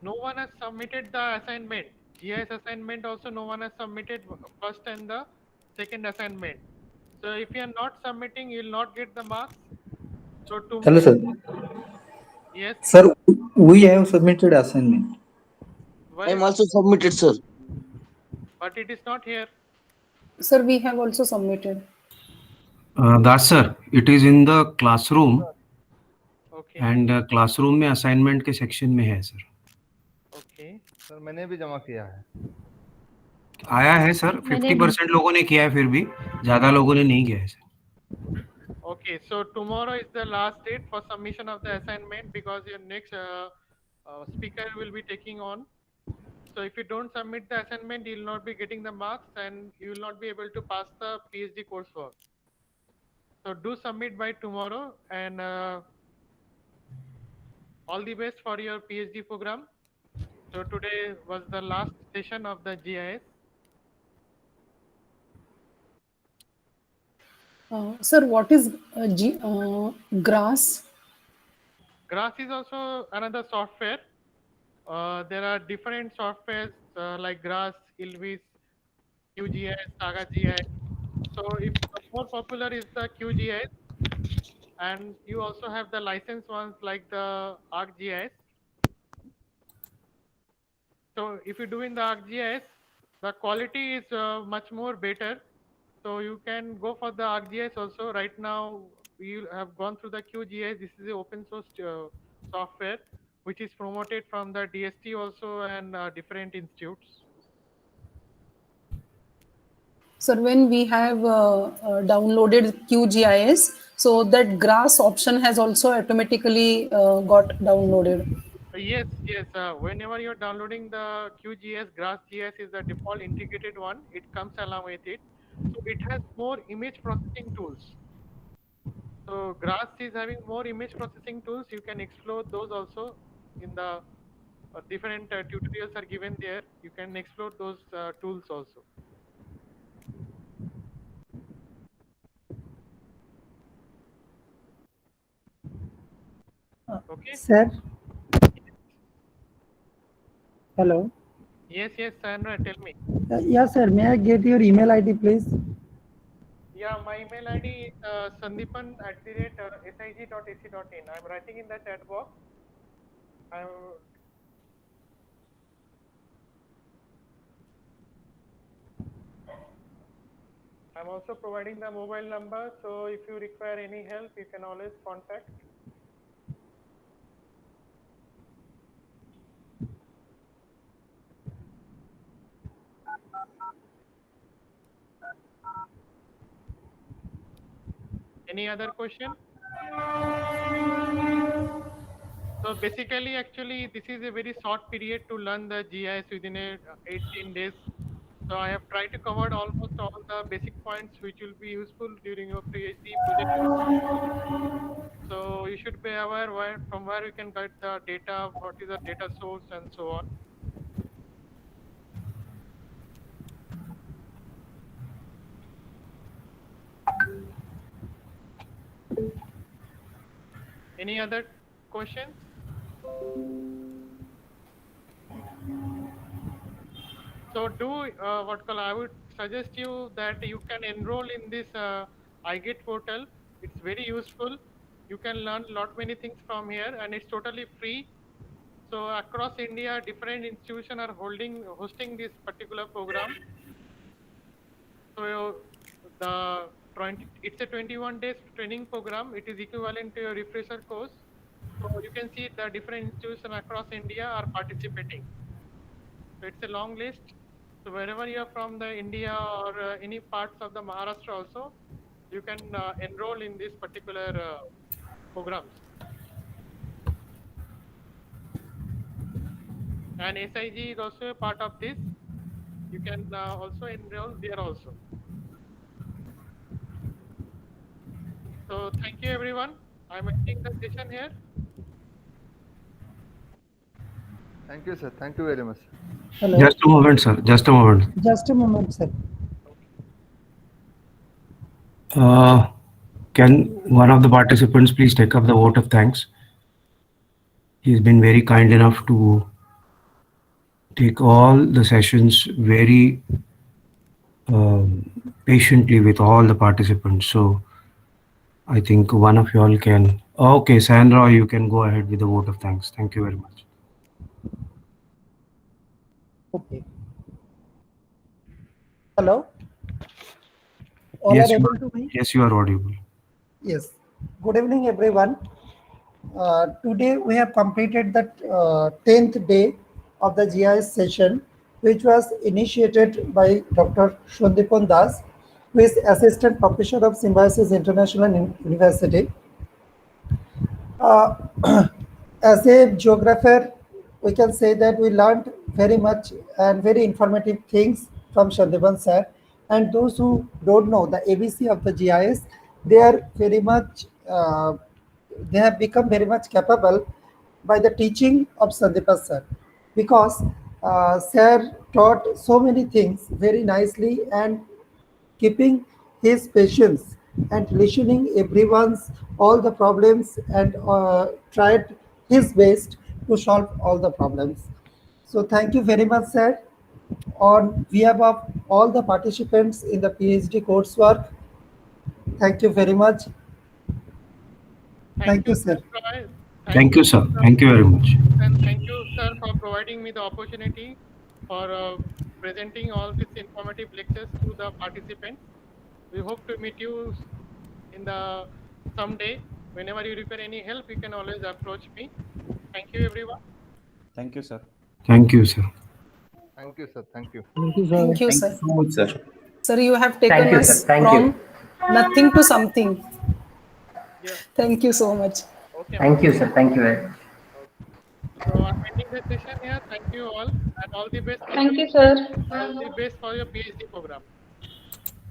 no one has submitted the assignment. GIS assignment also no one has submitted first and the second assignment. So if you are not submitting, you will not get the marks. So Hello, sir. yes, Sir, we have submitted assignment. very I'm good, also submitted, sir. but it is not here. Sir, we have also submitted. Das sir, it is in the classroom Okay, and classroom में assignment के section में है sir. okay. Sir मैंने भी जमा किया है। आया है सर, 50% लोगों ने किया है, फिर भी ज्यादा लोगों ने नहीं किया है sir. Okay, so tomorrow is the last date for submission of the assignment because your next speaker will be taking on. So if you don't submit the assignment, you will not be getting the marks and you will not be able to pass the PhD coursework. So do submit by tomorrow and all the best for your PhD program. So today was the last session of the GIS. Sir, what is GRASS? GRASS is also another software. There are different softwares like GRASS, Ilvis, QGIS, Saga GIS. So if the more popular is the QGIS, and you also have the licensed ones like the ArcGIS. So if you do in the ArcGIS, the quality is much more better. So you can go for the ArcGIS also. Right now, we have gone through the QGIS. This is the open source software, which is promoted from the DST also and different institutes. Sir, when we have downloaded QGIS, so that GRASS option has also automatically got downloaded. Yes, yes. Whenever you're downloading the QGIS, GrassGIS is the default integrated one. It comes along with it. So it has more image processing tools. So Grass is having more image processing tools. You can explore those also in the different tutorials are given there. You can explore those tools also. Okay. Sir, hello. Yes, yes, Sandra, tell me. Yeah, sir. May I get your email ID, please? Yeah, my email ID is sandipan@sig.ac.in. I'm writing in the chat box. I'm also providing the mobile number. So if you require any help, you can always contact. Any other question? So basically, actually, this is a very short period to learn the GIS within 18 days. So I have tried to cover almost all the basic points which will be useful during your PhD project. So you should be aware from where you can get the data, what is the data source, and so on. Any other questions? So I would suggest you that you can enroll in this iGet portal. It's very useful. You can learn many things from here, and it's totally free. So across India, different institutions are hosting this particular program. So it's a 21 days training program. It is equivalent to your refresher course. So you can see the different institutions across India are participating. So it's a long list. So wherever you are from the India or any parts of the Maharashtra also, you can enroll in this particular programs. And SIG is also a part of this. You can also enroll there also. So thank you everyone. I'm ending the session here. Thank you, sir. Thank you very much. Hello. Just a moment, sir. Just a moment. Just a moment, sir. Can one of the participants please take up the vote of thanks? He's been very kind enough to take all the sessions very patiently with all the participants. So I think one of you all can. Okay, Sandra, you can go ahead with the vote of thanks. Thank you very much. Okay. Hello. All Yes, are you able are, to me? yes, you are audible. Yes. Good evening, everyone. Today we have completed the 10th day of the GIS session, which was initiated by Dr. Shandipan Das, who is Assistant Professor of Symbiosis International University. As a geographer, we can say that we learned very much and very informative things from Shandipan sir. And those who don't know the ABC of the GIS, they are very much, they have become very much capable by the teaching of Sandeepa sir, because sir taught so many things very nicely and keeping his patience and listening everyone's all the problems and tried his best to solve all the problems. So thank you very much, sir. On behalf of all the participants in the PhD coursework, thank you very much. Thank you, sir. Roy. Thank you, sir. Thank you very much. And thank you, sir, for providing me the opportunity for presenting all these informative lectures to the participants. We hope to meet you in the someday. Whenever you require any help, you can always approach me. Thank you, everyone. Thank you, sir. Thank you, sir. Thank you, sir. Thank you. Thank you, sir. Thank you, Thank sir. you so much, sir. Sir, you have taken Thank you, us sir. Thank from you. nothing to something. Yeah. Thank you so much. Okay. Thank you, sir. Thank you very much. So I'm ending the session here. Thank you all, and all the best. Thank you, sir. All the best for your PhD program.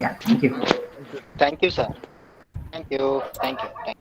Yeah, thank you. Thank you, sir. Thank you. Thank you. Thank you.